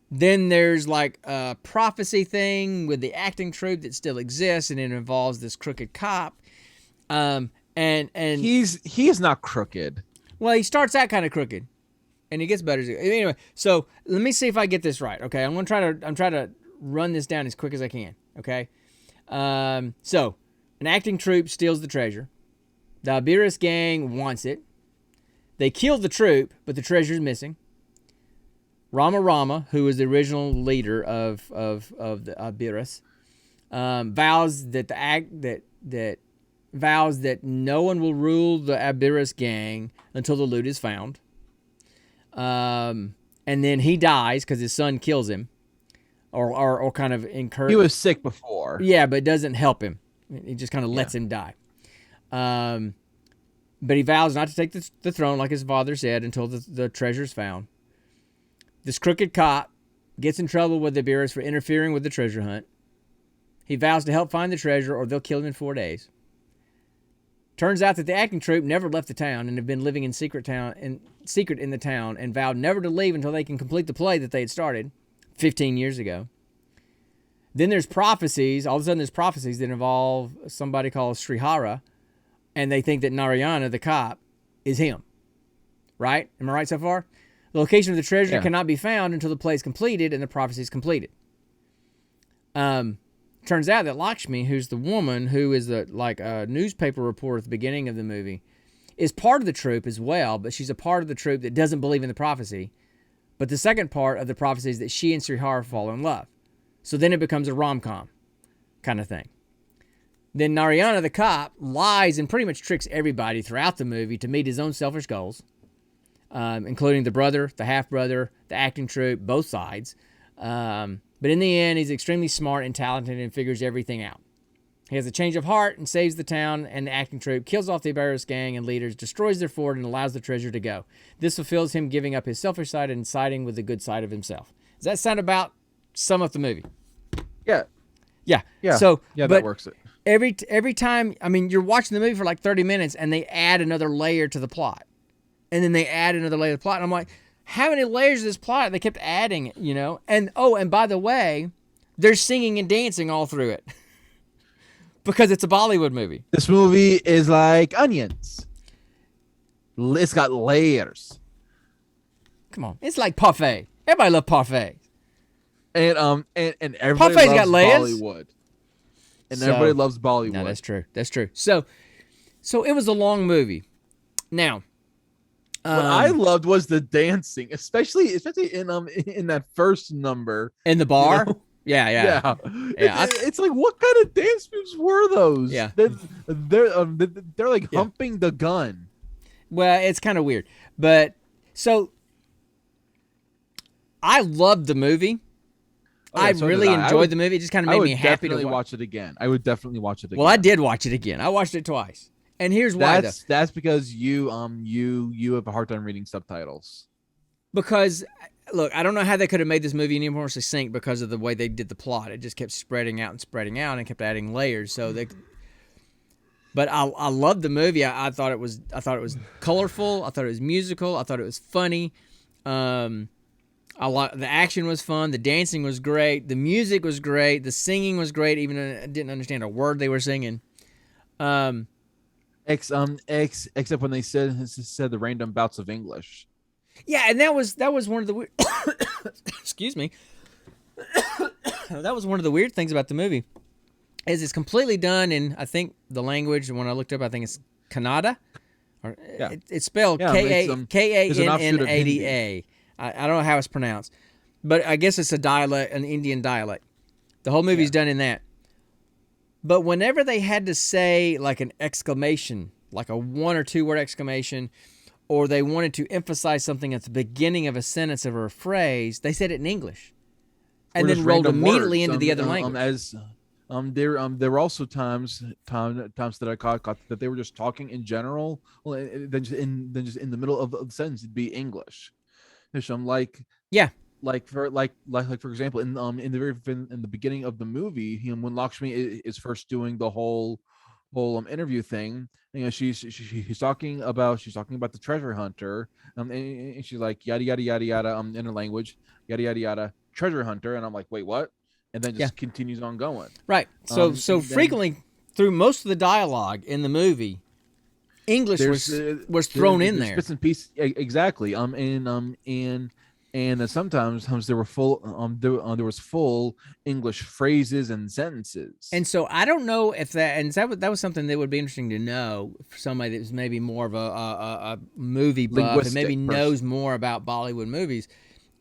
there's like a prophecy thing with the acting troupe that still exists, and it involves this crooked cop. And He's not crooked. well, he starts out kind of crooked, and he gets better. Anyway, so let me see if I get this right. Okay, I'm trying to run this down as quick as I can. Okay, so an acting troupe steals the treasure. The Abiris gang wants it. They kill the troupe, but the treasure's missing. Rama, who is the original leader of the Abiris, vows that no one will rule the Abiris gang until the loot is found. And then he dies because his son kills him, or kind of encourages. He was sick before. Yeah, but it doesn't help him. He just kind of lets him die. But he vows not to take the throne, like his father said, until the treasure's found. This crooked cop gets in trouble with the Abiris for interfering with the treasure hunt. He vows to help find the treasure, or they'll kill him in 4 days. Turns out that the acting troupe never left the town and have been living in secret in the town, and vowed never to leave until they can complete the play that they had started 15 years ago. Then there's prophecies. All of a sudden, there's prophecies that involve somebody called Srihara, and they think that Narayana, the cop, is him. Right? Am I right so far? The location of the treasure cannot be found until the play is completed and the prophecy is completed. Turns out that Lakshmi, who's the woman who is a newspaper reporter at the beginning of the movie, is part of the troupe as well, but she's a part of the troupe that doesn't believe in the prophecy. But the second part of the prophecy is that she and Srihara fall in love. So then it becomes a rom-com kind of thing. Then Narayana, the cop, lies and pretty much tricks everybody throughout the movie to meet his own selfish goals, including the brother, the half-brother, the acting troupe, both sides. But in the end, he's extremely smart and talented and figures everything out. He has a change of heart and saves the town and the acting troupe, kills off the Abiris gang and leaders, destroys their fort, and allows the treasure to go. This fulfills him giving up his selfish side and siding with the good side of himself. Does that sound about sum up the movie? Yeah. Yeah. Yeah. So, yeah, but that works. every time, I mean, you're watching the movie for like 30 minutes and they add another layer to the plot. And then they add another layer to the plot. And I'm like, how many layers of this plot? They kept adding it, you know? And by the way, they're singing and dancing all through it. Because it's a Bollywood movie. This movie is like onions. It's got layers. Come on. It's like parfait. Everybody loves parfait. And everybody Parfait's loves got layers. Bollywood. And everybody loves Bollywood. No, that's true. That's true. So it was a long movie. Now, what I loved was the dancing, especially in that first number in the bar. You know? Yeah. It's like, what kind of dance moves were those? Yeah. They're like humping the gun. Well, it's kind of weird, but so I loved the movie. I really enjoyed the movie. It just kind of made me happy to watch it again. I would definitely watch it again. Well, I did watch it again. I watched it twice, and here's why. That's because you have a hard time reading subtitles. Because look, I don't know how they could have made this movie any more succinct because of the way they did the plot. It just kept spreading out and kept adding layers. So but I loved the movie. I thought it was colorful. I thought it was musical. I thought it was funny. The action was fun. The dancing was great. The music was great. The singing was great, even though I didn't understand a word they were singing. Except when they said the random bouts of English. Yeah, and that was one of the weird. Excuse me. That was one of the weird things about the movie, is it's completely done in, I think the language when I looked up, I think it's Kannada, or Yeah. it's spelled Yeah, K it's, A K it's A an N offshoot N of A D Hindi. A. I don't know how it's pronounced, but I guess it's a dialect, an Indian dialect. The whole movie's done in that. But whenever they had to say like an exclamation, like a 1 or 2 word exclamation, or they wanted to emphasize something at the beginning of a sentence or a phrase, they said it in English, and Or then just rolled random immediately words, into the other language. There were also times that I caught that they were just talking in general. Well, then just in the middle of the sentence it'd be English. So I'm like, Yeah, for example, in the beginning of the movie, when Lakshmi is first doing the whole interview thing, she's talking about the treasure hunter, and she's like yada yada yada yada in her language, yada yada yada treasure hunter, and I'm like, wait, what? And then just continues on going. right. So And then frequently through most of the dialogue in the movie, English was thrown in there's there. bits and pieces, exactly. And then sometimes there were there was full English phrases and sentences. And so I don't know if that was something that would be interesting to know for somebody that was maybe more of a movie buff and maybe Linguistic knows more about Bollywood movies.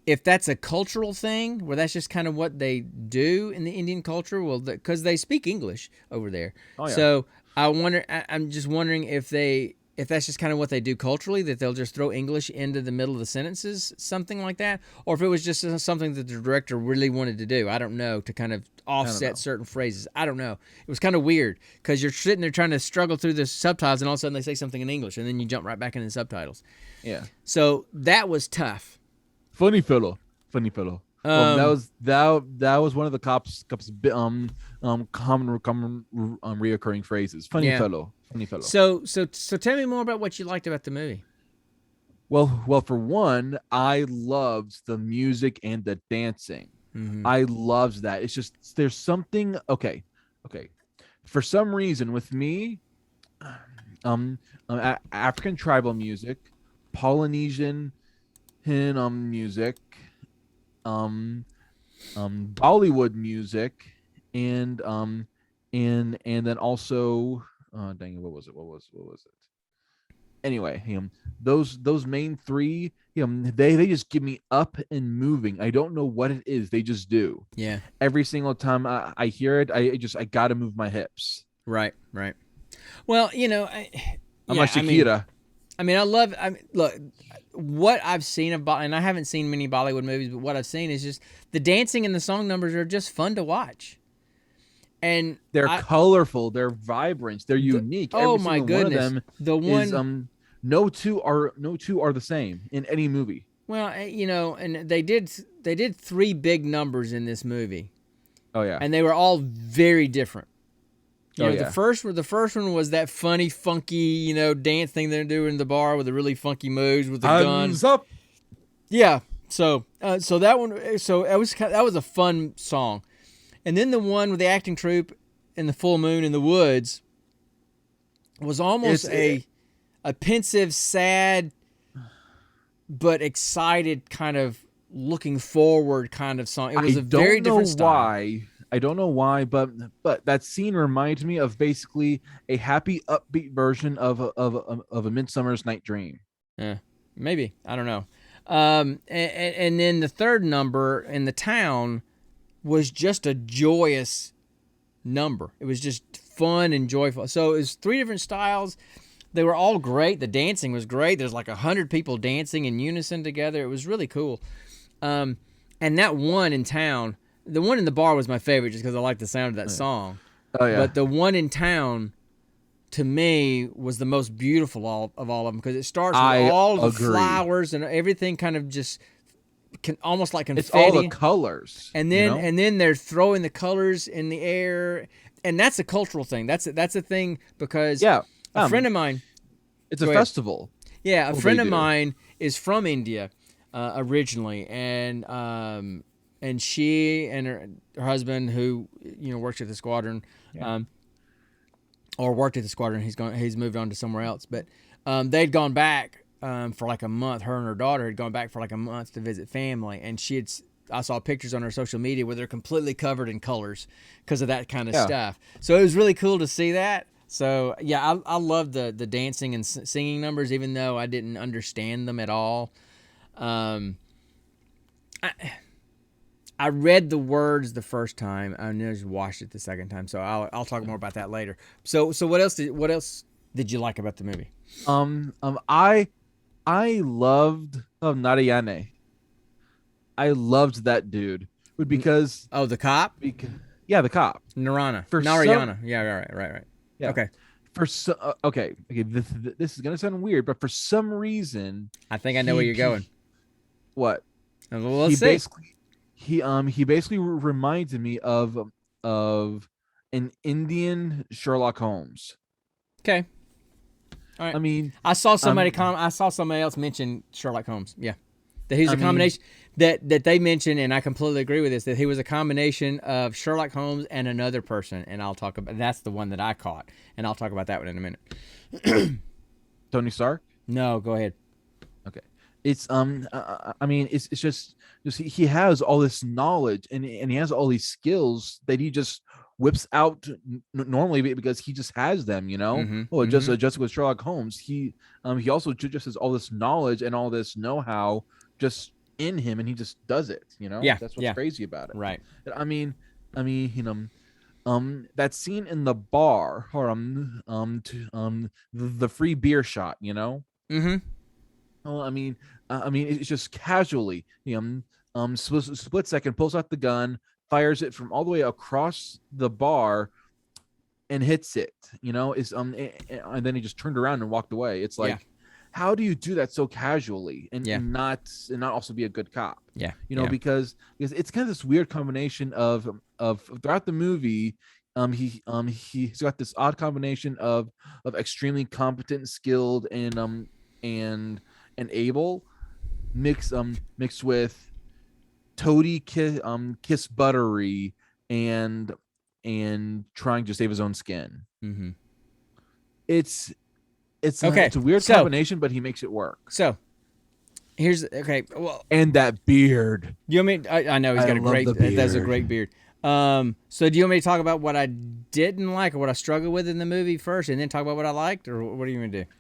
If that's a cultural thing where that's just kind of what they do in the Indian culture, well, because they speak English over there. Oh, yeah. So I'm just wondering if that's just kind of what they do culturally, that they'll just throw English into the middle of the sentences, something like that, or if it was just something that the director really wanted to do. I don't know, to kind of offset certain phrases. I don't know. It was kind of weird because you're sitting there trying to struggle through the subtitles, and all of a sudden they say something in English, and then you jump right back into the subtitles. Yeah. So that was tough. Funny fellow. That was one of the cops common reoccurring phrases. Funny fellow. So tell me more about what you liked about the movie. Well, for one, I loved the music and the dancing. Mm-hmm. I loved that. It's just there's something okay. For some reason with me, African tribal music, Polynesian music, Bollywood music, and then also dang it, what was it? Anyway, those main three, they just get me up and moving. I don't know what it is, they just do. Yeah. Every single time I hear it, I gotta move my hips. Right. Well, I'm like Shakira. Look, what I've seen of and I haven't seen many Bollywood movies, but what I've seen is just the dancing and the song numbers are just fun to watch. And they're colorful, they're vibrant, they're unique. Oh Every my single goodness. one of them The one is no two are the same in any movie. Well, and they did 3 big numbers in this movie. Oh yeah. And they were all very different. Yeah. The first one was that funny, funky, dance thing they're doing in the bar with the really funky moves with the Hands guns. up. Yeah. So that one, that was a fun song. And then the one with the acting troupe in the full moon in the woods was almost a pensive, sad, but excited kind of looking forward kind of song. It was a very different style. I don't know why, but that scene reminds me of basically a happy, upbeat version of a Midsummer's Night Dream. Yeah, maybe, I don't know. And then the third number in the town was just a joyous number. It was just fun and joyful. So it was 3 different styles. They were all great. The dancing was great. There's like 100 people dancing in unison together. It was really cool. And that one in town. The one in the bar was my favorite just because I like the sound of that song. Oh, yeah. But the one in town, to me, was the most beautiful of all of them because it starts with all the flowers and everything kind of just almost like confetti. It's all the colors. And then they're throwing the colors in the air. And that's a cultural thing. That's a thing because a friend of mine. It's a festival. Yeah, a friend of mine is from India. originally, and she and her husband, who works at the squadron, or worked at the squadron. He's moved on to somewhere else, but they'd gone back for like a month. Her and her daughter had gone back for like a month to visit family, and I saw pictures on her social media where they're completely covered in colors because of that kind of stuff. So it was really cool to see that. So yeah, I love the dancing and singing numbers, even though I didn't understand them at all. I read the words the first time. I just watched it the second time, so I'll talk more about that later. So what else did you like about the movie? I loved Narayane. I loved that dude because the cop, the cop Narayana. Yeah, right. Yeah. Okay. Okay. This is gonna sound weird, but for some reason, I think I know where you're going. What? Well, let's see. He basically reminded me of an Indian Sherlock Holmes. Okay. All right. I mean, I saw somebody else mention Sherlock Holmes. Yeah, that he's a combination that they mentioned, and I completely agree with this. That he was a combination of Sherlock Holmes and another person, and I'll talk about that's the one that I caught, and I'll talk about that one in a minute. Tony Stark? No, go ahead. Okay. It's I mean, it's just he has all this knowledge and he has all these skills that he just whips out normally because he just has them, just with Sherlock Holmes, he also just has all this knowledge and all this know-how just in him, and he just does it. That's what's crazy about it. Right. I mean, that scene in the bar, or the free beer shot, Mm-hmm. Well, I mean, it's just casually, split second, pulls out the gun, fires it from all the way across the bar, and hits it. And then he just turned around and walked away. It's like, how do you do that so casually and not also be a good cop? Yeah, because it's kind of this weird combination of throughout the movie. He's got this odd combination of extremely competent, skilled, and able, mixed with toady kiss buttery and trying to save his own skin. Mm-hmm. It's okay. It's a weird combination, but he makes it work. So and that beard. You want me? I know he's got a great. That's a great beard. So do you want me to talk about what I didn't like or what I struggled with in the movie first, and then talk about what I liked, or what do you want to do?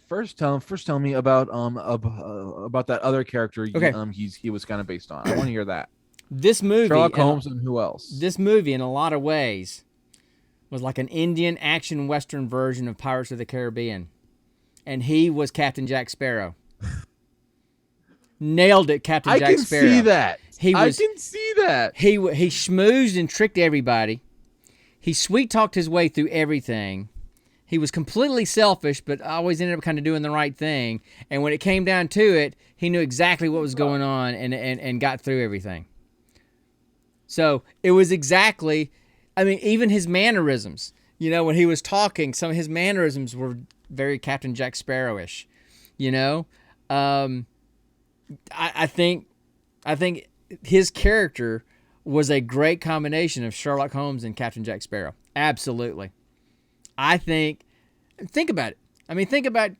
First tell me about that other character. Okay. He was kind of based on. I want to hear that. This movie, Sherlock Holmes, and who else? This movie, in a lot of ways, was like an Indian action western version of Pirates of the Caribbean, and he was Captain Jack Sparrow. Nailed it, Captain Jack Sparrow. I can see that. I can see that. He schmoozed and tricked everybody. He sweet talked his way through everything. He was completely selfish, but always ended up kind of doing the right thing. And when it came down to it, he knew exactly what was going on and got through everything. So it was exactly, even his mannerisms, when he was talking, some of his mannerisms were very Captain Jack Sparrow-ish, I think his character was a great combination of Sherlock Holmes and Captain Jack Sparrow. Absolutely. Think about it. Think about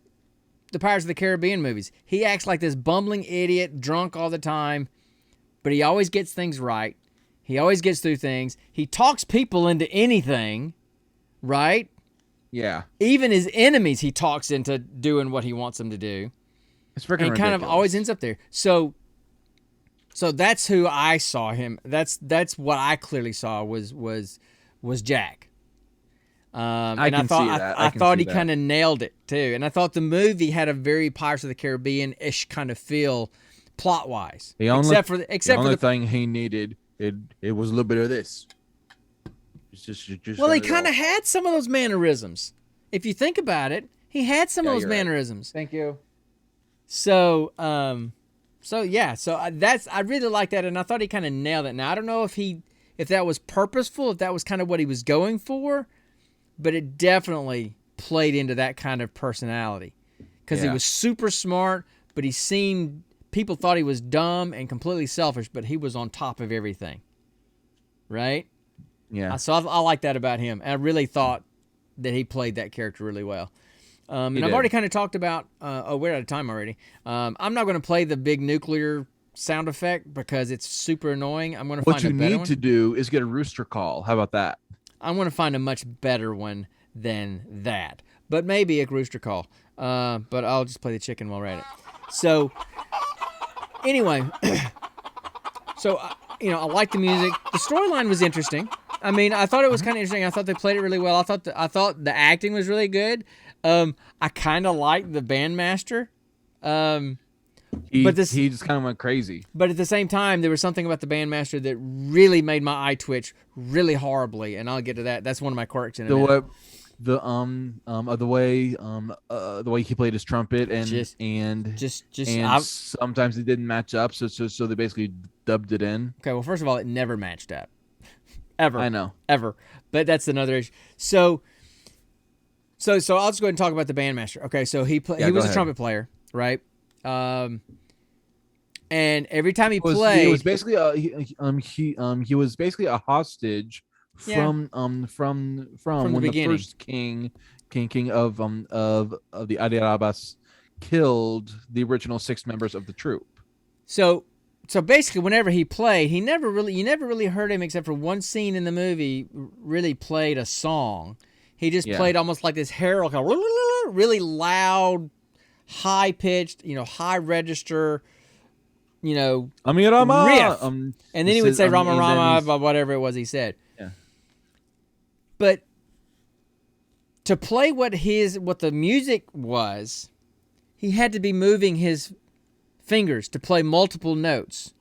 the Pirates of the Caribbean movies. He acts like this bumbling idiot, drunk all the time, but he always gets things right. He always gets through things. He talks people into anything, right? Yeah. Even his enemies, he talks into doing what he wants them to do. It's freaking ridiculous. Kind of always ends up there. So that's who I saw him. That's what I clearly saw was Jack. I thought he kind of nailed it too, and I thought the movie had a very Pirates of the Caribbean-ish kind of feel, plot-wise. Except for the thing he needed, it was a little bit of this. Well, he kind of had some of those mannerisms. If you think about it, he had some of those mannerisms. Right. Thank you. So I really like that, and I thought he kind of nailed it. Now I don't know if that was purposeful, if that was kind of what he was going for. But it definitely played into that kind of personality because he was super smart, but he seemed people thought he was dumb and completely selfish, but he was on top of everything. Right? Yeah. So I like that about him. I really thought that he played that character really well. And I've already kind of talked about, we're out of time already. I'm not going to play the big nuclear sound effect because it's super annoying. I'm going to find a better one. What you need to do is get a rooster call. How about that? I'm going to find a much better one than that. But maybe a rooster call. But I'll just play the chicken while we're at it. So, anyway. So, I like the music. The storyline was interesting. I mean, I thought it was kind of interesting. I thought they played it really well. I thought the acting was really good. I kind of liked the bandmaster. He just kind of went crazy. But at the same time, there was something about the bandmaster that really made my eye twitch really horribly, and I'll get to that. That's one of my quirks in a minute. The way he played his trumpet and sometimes it didn't match up, so they basically dubbed it in. Okay, well, first of all, it never matched up, ever. I know, ever. But that's another issue. So I'll just go ahead and talk about the bandmaster. Okay, so he was a trumpet player, right? And every time he played, he was basically he was basically a hostage from when the first king of the Adirabas killed the original 6 members of the troupe. So basically, whenever he played, you never really heard him except for one scene in the movie. Really played a song. He just played almost like this herald, really loud, high pitched, high register, riff. And then he would say Rama Rama, whatever it was he said. Yeah. But to play what the music was, he had to be moving his fingers to play multiple notes.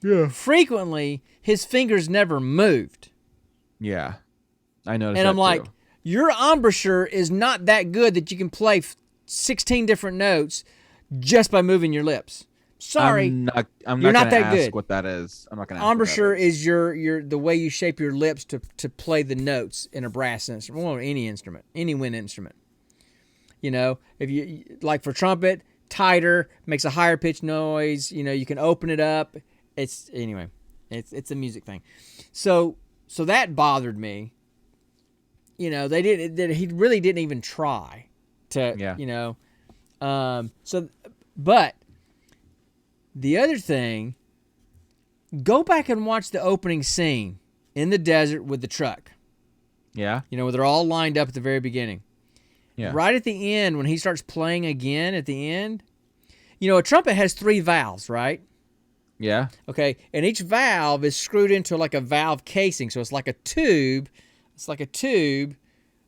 Yeah. Frequently, his fingers never moved. Yeah. I noticed and that I'm like, too. Your embouchure is not that good that you can play 16 different notes just by moving your lips. Sorry, I'm not you're not that ask good. What that is? I'm not going to ask. Embouchure is your the way you shape your lips to play the notes in a brass instrument, or any instrument, any wind instrument. If you like for trumpet, tighter, makes a higher pitched noise. You can open it up. It's a music thing. So that bothered me. He really didn't even try to. But the other thing, go back and watch the opening scene in the desert with the truck. Yeah. Where they're all lined up at the very beginning. Yeah. Right at the end, when he starts playing again at the end, a trumpet has 3 valves, right? Yeah. Okay. And each valve is screwed into like a valve casing. So it's like a tube. It's like a tube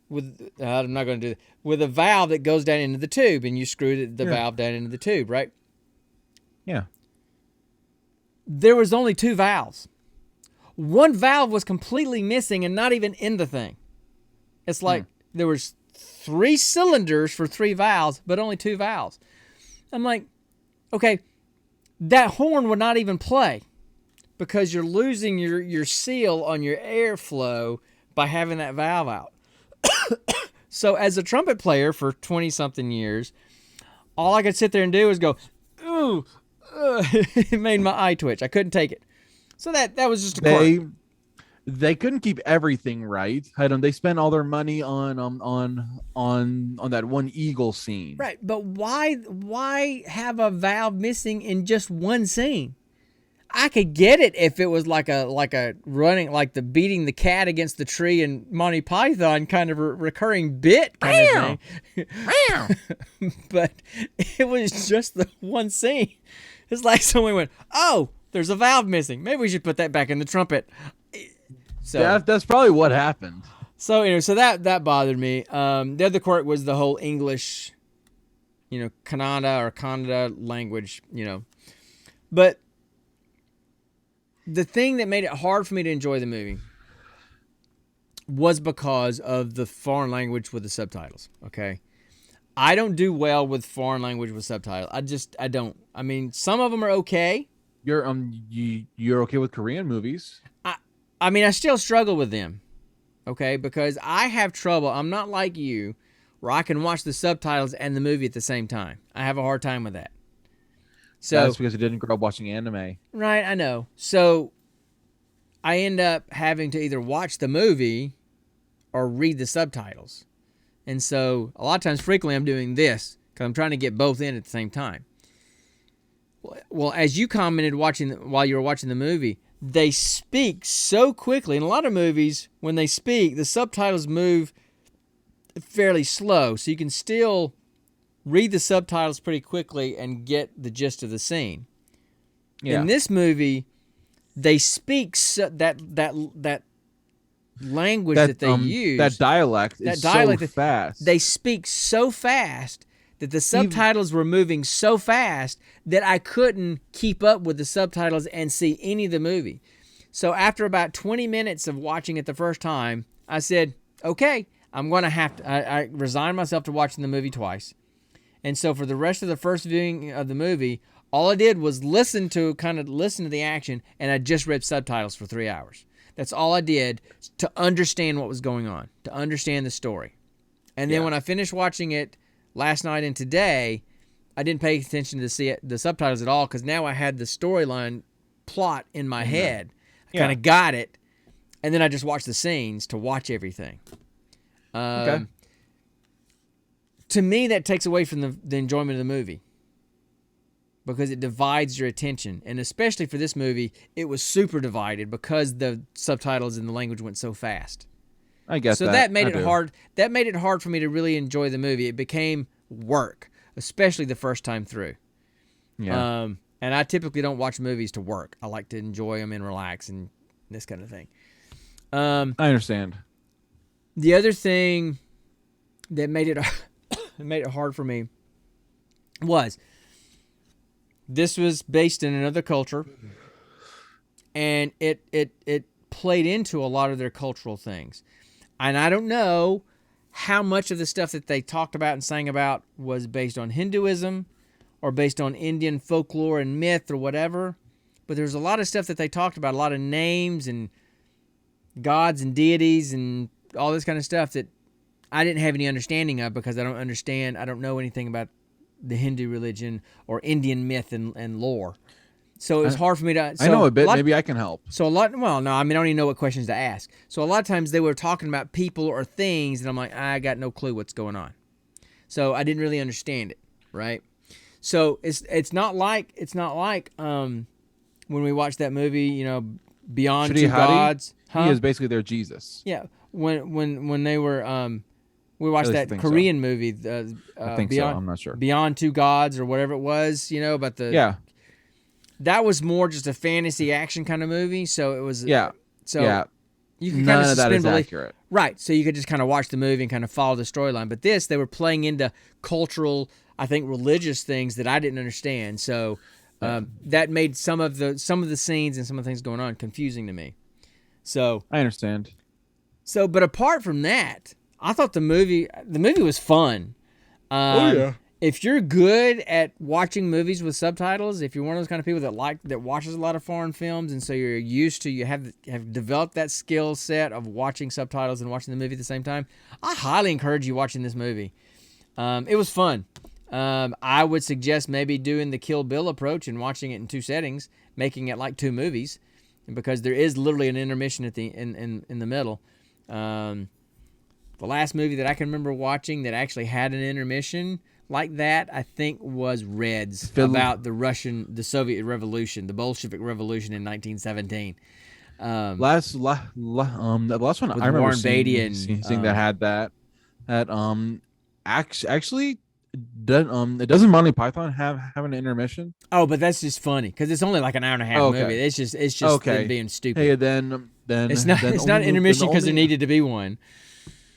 with, I'm not going to do that, with a valve that goes down into the tube, and you screw the valve down into the tube, right? Yeah. There was only 2 valves. One valve was completely missing and not even in the thing. It's like there was 3 cylinders for 3 valves, but only 2 valves. I'm like, okay, that horn would not even play because you're losing your seal on your airflow by having that valve out. So as a trumpet player for 20-something years, all I could sit there and do was go, ooh, it made my eye twitch. I couldn't take it. So that was just a quirk. They couldn't keep everything right. They spent all their money on that one eagle scene. Right, but why have a valve missing in just one scene? I could get it if it was like a running, like the beating the cat against the tree and Monty Python kind of recurring bit kind of thing. But it was just the one scene. It's like someone went, oh, there's a valve missing. Maybe we should put that back in the trumpet. So that's probably what happened. So that bothered me. The other quirk was the whole English, Kannada language, But the thing that made it hard for me to enjoy the movie was because of the foreign language with the subtitles. Okay, I don't do well with foreign language with subtitles. I don't. I mean, some of them are okay. You're okay with Korean movies? I mean, I still struggle with them. Okay, because I have trouble. I'm not like you, where I can watch the subtitles and the movie at the same time. I have a hard time with that. So That's because you didn't grow up watching anime. right, I know. So I end up having to either watch the movie or read the subtitles. And so a lot of times, frequently, I'm doing this because I'm trying to get both in at the same time. Well, as you commented while you were watching the movie, they speak so quickly. In a lot of movies, when they speak, the subtitles move fairly slow, so you can still read the subtitles pretty quickly and get the gist of the scene. Yeah. In this movie, they speak that language that they use. That dialect That is dialect so fast. They speak so fast that the subtitles were moving so fast that I couldn't keep up with the subtitles and see any of the movie. So after about 20 minutes of watching it the first time, I said, okay, I'm going to have to, I resigned myself to watching the movie twice. And so for the rest of the first viewing of the movie, all I did was listen to the action, and I just read subtitles for 3 hours. That's all I did to understand what was going on, to understand the story. And then when I finished watching it last night and today, I didn't pay attention to the subtitles at all because now I had the storyline plot in my head. I kind of got it, and then I just watched the scenes to watch everything. Okay. To me, that takes away from the enjoyment of the movie because it divides your attention. And especially for this movie, it was super divided because the subtitles and the language went so fast. I guess so that made it hard. That made it hard for me to really enjoy the movie. It became work, especially the first time through. Yeah. And I typically don't watch movies to work. I like to enjoy them and relax and this kind of thing. I understand. The other thing that made it hard for me was this was based in another culture, and it played into a lot of their cultural things. And I don't know how much of the stuff that they talked about and sang about was based on Hinduism or based on Indian folklore and myth or whatever, but there's a lot of stuff that they talked about, a lot of names and gods and deities and all this kind of stuff that I didn't have any understanding of because I don't know anything about the Hindu religion or Indian myth and lore. So it was hard for me to... I know a bit. Maybe I can help. So I don't even know what questions to ask. So a lot of times they were talking about people or things, and I'm like, I got no clue what's going on. So I didn't really understand it, right? So it's not like when we watched that movie, Beyond Two Gods. He is basically their Jesus. Yeah, when they were we watched that Korean movie. I think Beyond, so. I'm not sure. Beyond Two Gods or whatever it was, about the That was more just a fantasy action kind of movie, so it was you could kind of suspend belief. Accurate. Right, so you could just kind of watch the movie and kind of follow the storyline. But this, they were playing into cultural, I think, religious things that I didn't understand. So that made some of the scenes and some of the things going on confusing to me. So I understand. So, but apart from that, I thought the movie was fun. If you're good at watching movies with subtitles, if you're one of those kind of people that watches a lot of foreign films, and so you have developed that skill set of watching subtitles and watching the movie at the same time, I highly encourage you watching this movie. It was fun. I would suggest maybe doing the Kill Bill approach and watching it in two settings, making it like two movies, because there is literally an intermission at in the middle. The last movie that I can remember watching that actually had an intermission like that, I think, was Reds, about the Soviet Revolution, the Bolshevik Revolution in 1917. The last one I remember Warren seeing, Beatty and seeing that had that actually doesn't Monty Python have an intermission? Oh, but that's just funny because it's only like an hour and a half movie. It's just them being stupid. Hey, then it's not an intermission because there needed to be one.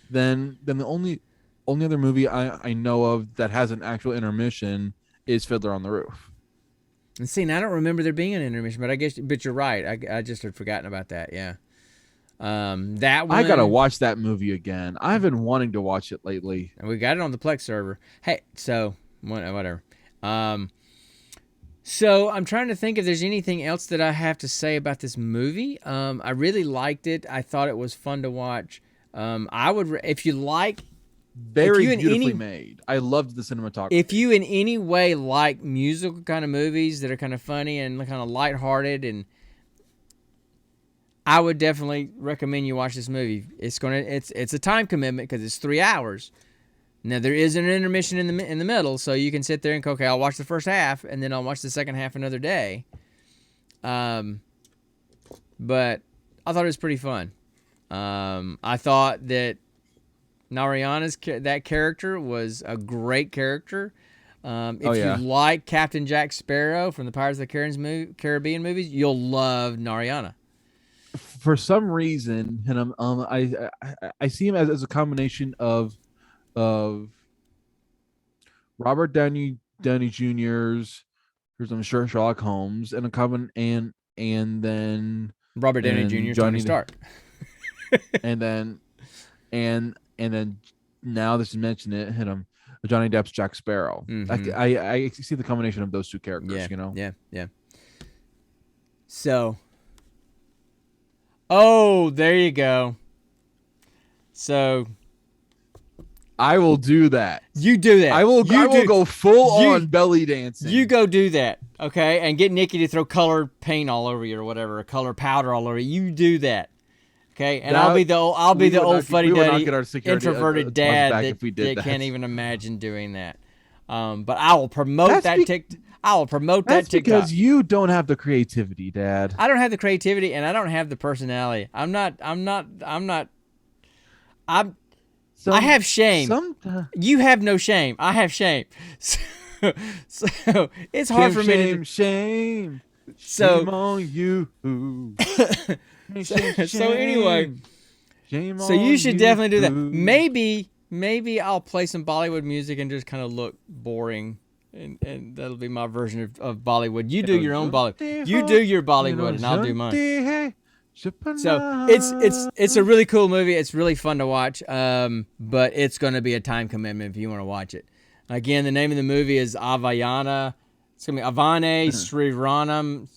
Then the only other movie I know of that has an actual intermission is Fiddler on the Roof. And see, now I don't remember there being an intermission, but you're right. I just had forgotten about that. Yeah. That one, I gotta watch that movie again. I've been wanting to watch it lately. And we got it on the Plex server. Hey, so whatever. So I'm trying to think if there's anything else that I have to say about this movie. I really liked it. I thought it was fun to watch. I would, if you like Very you in beautifully any- made. I loved the cinematography. If you in any way like musical kind of movies that are kind of funny and kind of lighthearted, and I would definitely recommend you watch this movie. It's a time commitment because it's 3 hours. Now there is an intermission in the middle, so you can sit there and go, okay, I'll watch the first half and then I'll watch the second half another day. But I thought it was pretty fun. I thought that Narayana's that character was a great character. If you like Captain Jack Sparrow from the Pirates of the Caribbean movies, you'll love Narayana. For some reason, and I see him as a combination of Robert Downey Jr.'s, I'm sure Sherlock Holmes, and and then Robert Downey and Jr. 's Tony Stark. and then now that you mention it, hit him. Johnny Depp's Jack Sparrow. Mhm. I see the combination of those two characters. Yeah, You know. Yeah. So, oh, there you go. So I will do that. you do that. I will go full you- on belly dancing. You go do that, okay? And get Nikki to throw colored paint all over you or whatever, or color powder all over you. You do that, okay? And I'll be the old we would old not fuddy get duddy our security introverted deposit dad back that, if we did that that. can't even imagine doing that. But I will promote That's I will promote That's that TikTok. because you don't have the creativity, Dad. I don't have the creativity and I don't have the personality. I have shame. You have no shame. I have shame. So it's hard for me to. Shame. So- Shame on you. So anyway, Shame So you on should definitely do that. Boo. Maybe I'll play some Bollywood music and just kind of look boring, and that'll be my version of Bollywood. You do your own Bollywood. You do your Bollywood, and I'll do mine. So it's a really cool movie. It's really fun to watch. But it's going to be a time commitment if you want to watch it. Again, the name of the movie is Avayana. It's going to be Avane Sriranam.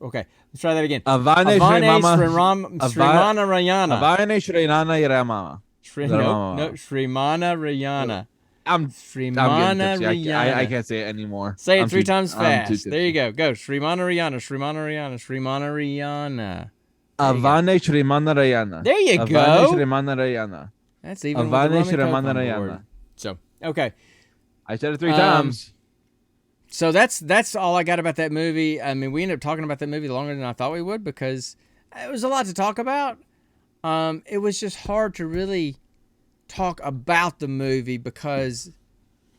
Okay, let's try that again. Avane Srimana Rayana. Avane Shrinana Yaramama. Srimana Rayana. I'm Srimana getting tipsy. I Rayana. can't say it anymore. Say it I'm three too- times I'm too fast. tipsy. There you go. Go. Srimana Rayana. Srimana Rayana. Srimana Rayana. Avane Shrimana Rayana. There you Avane go. Shrimana Rayana. That's even with the Avane rum and coke Shrimana on board. Rayana. So, okay. I said it 3 times. So that's all I got about that movie. I mean, we ended up talking about that movie longer than I thought we would because it was a lot to talk about. It was just hard to really talk about the movie because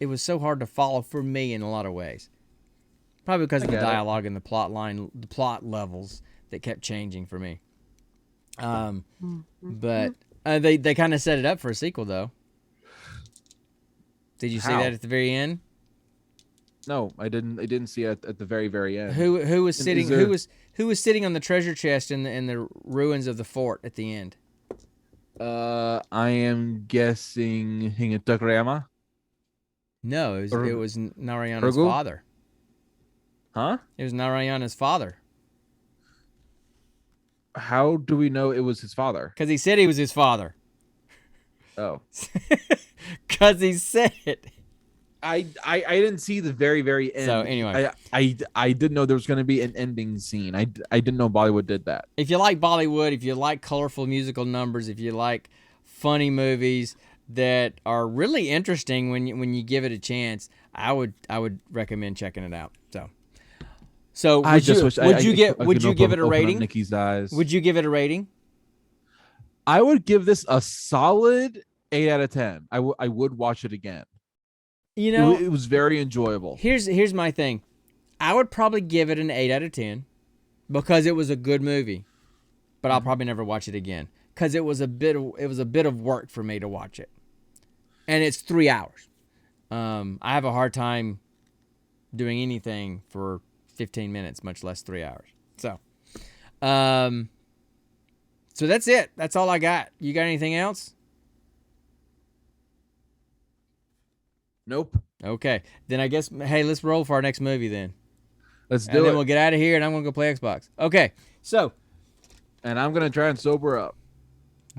it was so hard to follow for me in a lot of ways. Probably because of the get it. dialogue and the plot levels that kept changing for me. But they kind of set it up for a sequel, though. Did you see How? that at the very end? No, I didn't see it at the very, very end. Who was And sitting? is Who was sitting on the treasure chest in the ruins of the fort at the end? I am guessing Hingatagrama. No, it was Narayana's Urgu? father. Huh? It was Narayana's father How do we know it was his father? because he said he was his father. Oh. Because he said it. I didn't see the very, very end. So, anyway. I didn't know there was going to be an ending scene. I didn't know Bollywood did that. If you like Bollywood, if you like colorful musical numbers, if you like funny movies that are really interesting when you give it a chance, I would recommend checking it out. So I just wish would you could give it a open up rating? Nikki's eyes. Would you give it a rating? I would give this a solid 8 out of 10. I would watch it again. You know, It was very enjoyable. here's my thing. I would probably give it an 8 out of 10 because it was a good movie. But I'll probably never watch it again cuz it was a bit of work for me to watch it. And it's 3 hours. I have a hard time doing anything for 15 minutes, much less 3 hours. So that's it. That's all I got. You got anything else? Nope. Okay. Then I guess, hey, let's roll for our next movie then. Let's And do then it. we'll get out of here and I'm going to go play Xbox. Okay. So, And I'm going to try and sober up.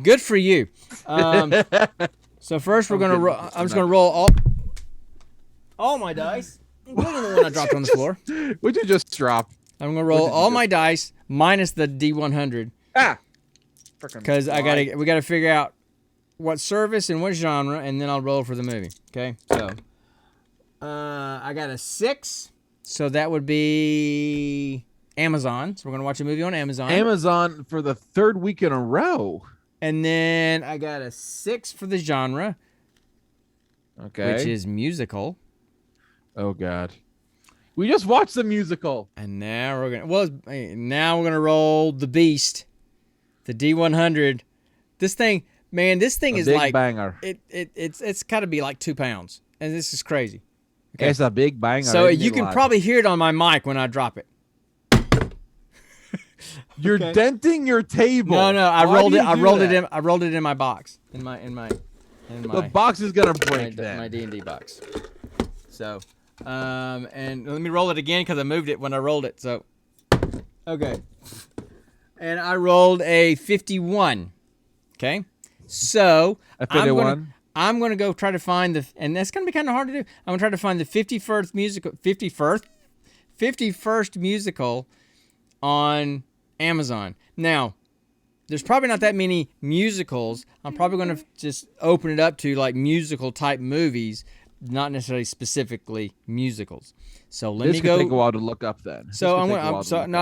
good for you. So first we're gonna. I'm just gonna roll all my dice, including the one I dropped on the floor. Would you just drop? I'm gonna roll all my dice minus the D100 Ah. because we gotta figure out what service and what genre, and then I'll roll for the movie. Okay, so I got a 6, so that would be Amazon. So we're gonna watch a movie on Amazon. Amazon for the 3rd week in a row. And then I got a 6 for the genre, Okay. which is musical. Oh God. We just watched the musical. And now we're gonna roll the Beast, the D100. This thing is Big like banger. it's got to be like 2 pounds, and this is crazy. Okay. It's a big banger. So Isn't you it, can lad? probably hear it on my mic when I drop it. You're denting your table. No, I Why rolled do it. you I do rolled it that? in. I rolled it in my box. In my The box is gonna break then. my D&D box. So, and let me roll it again because I moved it when I rolled it. So, okay. And I rolled a 51. Okay. So A 51? I'm gonna go try to find and that's gonna be kind of hard to do. I'm gonna try to find the 51st musical on Amazon. Now, there's probably not that many musicals. I'm probably going to just open it up to like musical type movies, not necessarily specifically musicals. So let This me could go. take a while to look up then. So I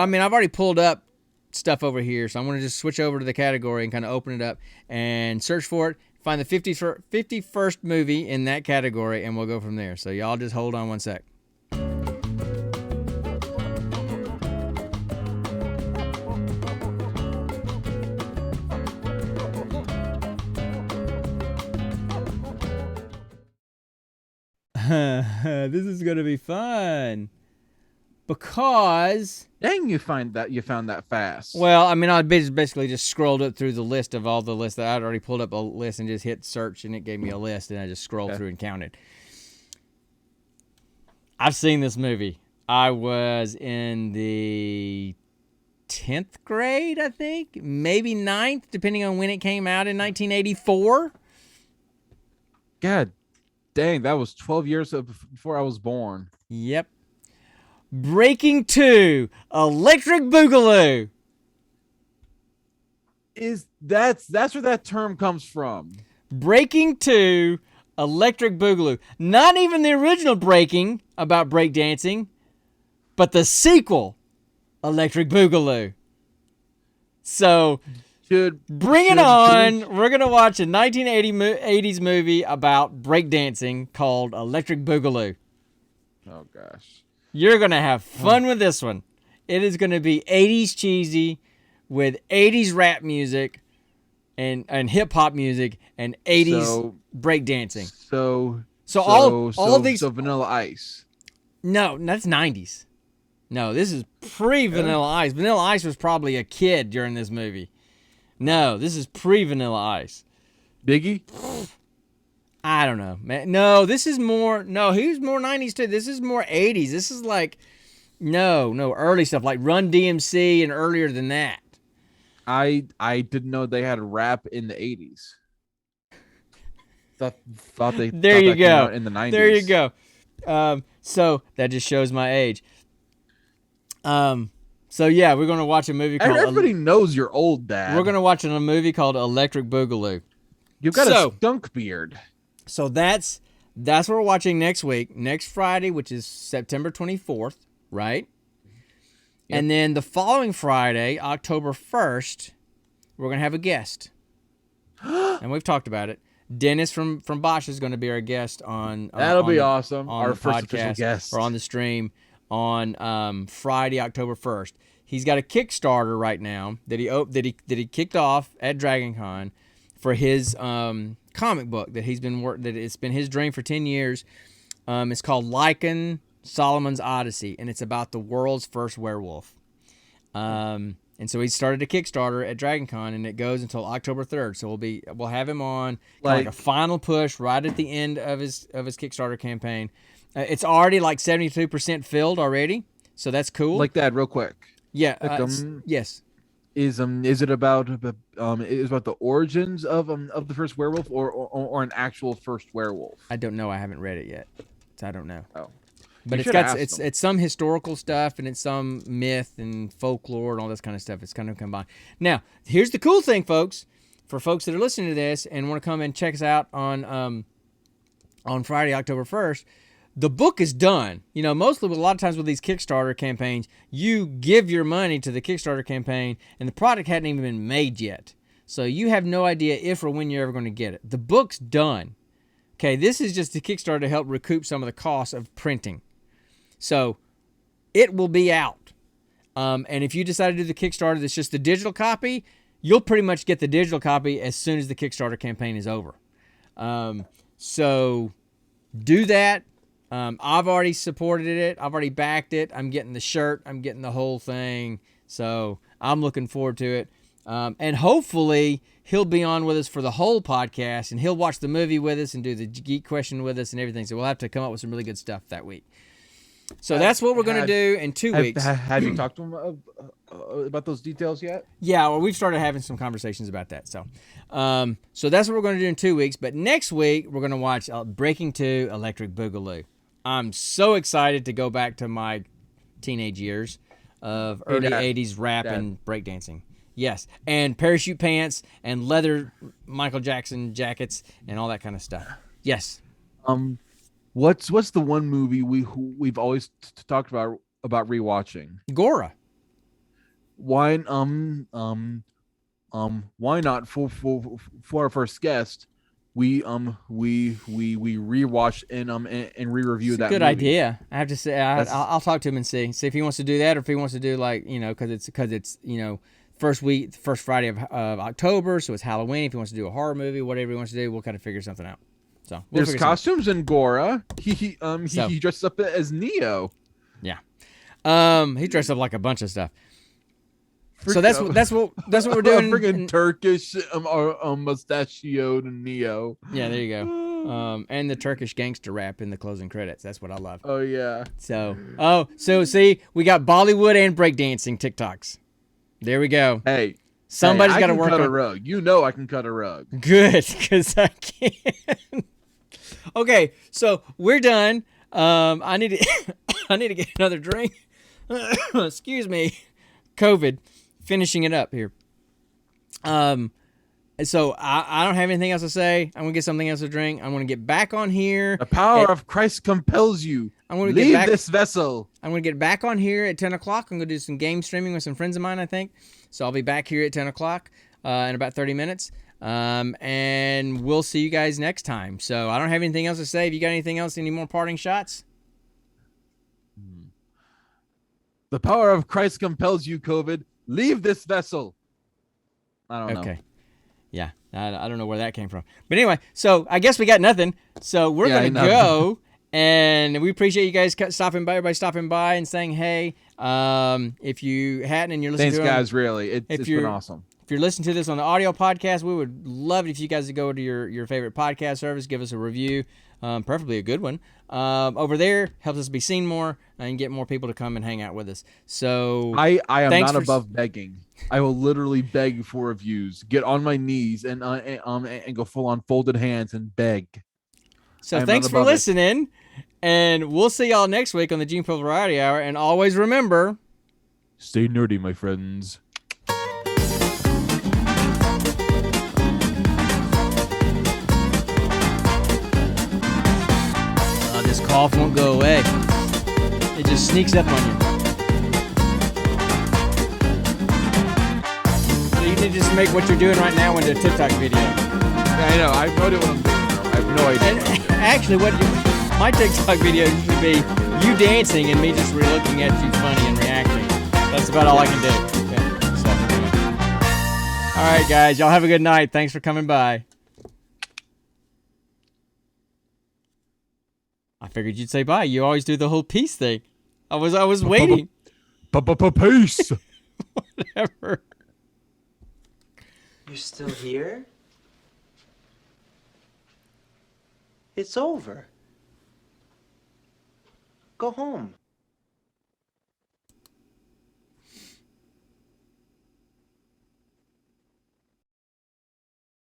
mean, I've already pulled up stuff over here, so I'm going to just switch over to the category and kind of open it up and search for it. Find the 51st movie in that category, and we'll go from there. So y'all just hold on one sec. This is gonna be fun because Dang, you found that fast. well, I mean, I basically just scrolled up through the list of all the lists that I'd already pulled up a list and just hit search and it gave me a list and I just scrolled through and counted. I've seen this movie. I was in the 10th grade, I think, maybe 9th, depending on when it came out in 1984. God dang, that was 12 years before I was born. Yep. Breaking 2, Electric Boogaloo. That's where that term comes from. Breaking 2, Electric Boogaloo. Not even the original Breaking about breakdancing, but the sequel, Electric Boogaloo. So, bring it on. We're going to watch a 1980s movie about breakdancing called Electric Boogaloo. Oh gosh. You're going to have fun with this one. It is going to be 80s cheesy with 80s rap music and hip hop music and 80s breakdancing. So all of these. So Vanilla Ice. No, that's 90s. No, this is pre-Vanilla Ice. Vanilla Ice was probably a kid during this movie. No, this is pre-Vanilla Ice. Biggie? I don't know, man. No, this is more. No, he's more 90s too. This is more 80s. This is like, no, early stuff like Run DMC and earlier than that. I didn't know they had rap in the 80s. Thought they. There you came go. out in the 90s. There you go. So that just shows my age. So yeah, we're gonna watch a movie called. Everybody knows you're old, Dad. We're gonna watch a movie called Electric Boogaloo. You've got a skunk beard. So that's what we're watching next week, next Friday, which is September 24th, right? Yep. And then the following Friday, October 1st, we're going to have a guest. And we've talked about it. Dennis from Bosch is going to be our guest on That'll be the, awesome. On our the first podcast, official guest. or on the stream on Friday, October 1st. He's got a Kickstarter right now that he kicked off at DragonCon for his comic book that it's been his dream for 10 years. It's called Lycan Solomon's Odyssey, and it's about the world's first werewolf. And so he started a Kickstarter at DragonCon, and it goes until October 3rd. So we'll have him on like a final push right at the end of his Kickstarter campaign. It's already like 72% filled already, so that's cool. Like that, real quick. Yeah. Yes. is it about the origins of the first werewolf, or an actual first werewolf? I don't know. I haven't read it yet, so I don't know. Oh, But You it's should got ask it's them. it's some historical stuff and it's some myth and folklore and all this kind of stuff. It's kind of combined. Now, here's the cool thing, folks. For folks that are listening to this and want to come and check us out on Friday, October 1st, the book is done. You know, mostly a lot of times with these Kickstarter campaigns, you give your money to the Kickstarter campaign and the product hadn't even been made yet. So you have no idea if or when you're ever going to get it. The book's done. Okay, this is just the Kickstarter to help recoup some of the costs of printing. So it will be out. And if you decide to do the Kickstarter that's just the digital copy, you'll pretty much get the digital copy as soon as the Kickstarter campaign is over. So do that. I've already supported it. I've already backed it. I'm getting the shirt. I'm getting the whole thing. So I'm looking forward to it. And hopefully he'll be on with us for the whole podcast and he'll watch the movie with us and do the geek question with us and everything. So we'll have to come up with some really good stuff that week. So that's what we're going to do in 2 weeks. Have you talked to him about those details yet? Yeah, well, we've started having some conversations about that. So that's what we're going to do in 2 weeks. But next week, we're going to watch Breaking 2 Electric Boogaloo. I'm so excited to go back to my teenage years of early 80s rap and breakdancing. Yes, and parachute pants and leather Michael Jackson jackets and all that kind of stuff. Yes. What's the one movie we've always talked about rewatching? Gora. Why why not for our first guest? We rewatch and re-review that. Good movie. idea. I have to say I'll talk to him and see if he wants to do that or if he wants to do like because it's first Friday of October, so it's Halloween. If he wants to do a horror movie, whatever he wants to do, we'll kind of figure something out. So there's costumes in Gora. He dresses up as Neo. Yeah. He dressed up like a bunch of stuff. So that's what we're doing. Freaking Turkish mustachioed Neo. Yeah, there you go. And the Turkish gangster rap in the closing credits. That's what I love. Oh yeah. So see, we got Bollywood and breakdancing TikToks. There we go. Hey, somebody's got to work on a rug. You know I can cut a rug. Good, because I can. Okay, so we're done. I need to get another drink. Excuse me. COVID. Finishing it up here. So I don't have anything else to say. I'm gonna get something else to drink. I'm gonna get back on here. The power of Christ compels you. I'm gonna leave this vessel. I'm gonna get back on here at 10 o'clock. I'm gonna do some game streaming with some friends of mine, I think. So I'll be back here at 10 o'clock in about 30 minutes. And we'll see you guys next time. So I don't have anything else to say. Have you got anything else? Any more parting shots? The power of Christ compels you, COVID. Leave this vessel. I don't know. Okay. Yeah, I don't know where that came from. But anyway, so I guess we got nothing. So we're going to go. And we appreciate you guys stopping by, everybody stopping by and saying hey. If you hadn't and you're listening to it. Thanks, guys, really. It's been awesome. If you're listening to this on the audio podcast, we would love it if you guys would go to your favorite podcast service, give us a review, preferably a good one. Over there, helps us be seen more and get more people to come and hang out with us. So I am not above begging. I will literally beg for reviews. Get on my knees and go full on folded hands and beg. So thanks for listening, and we'll see y'all next week on the Gene Poe Variety Hour. And always remember, stay nerdy, my friends. This cough won't go away. It just sneaks up on you. So you need to just make what you're doing right now into a TikTok video. I know. I have no idea what I'm doing. I have no idea. And actually, my TikTok video should be you dancing and me just looking at you funny and reacting. That's about all I can do. Yeah. So, anyway. All right, guys. Y'all have a good night. Thanks for coming by. I figured you'd say bye. You always do the whole peace thing. I was waiting. Peace. Whatever. You're still here? It's over. Go home.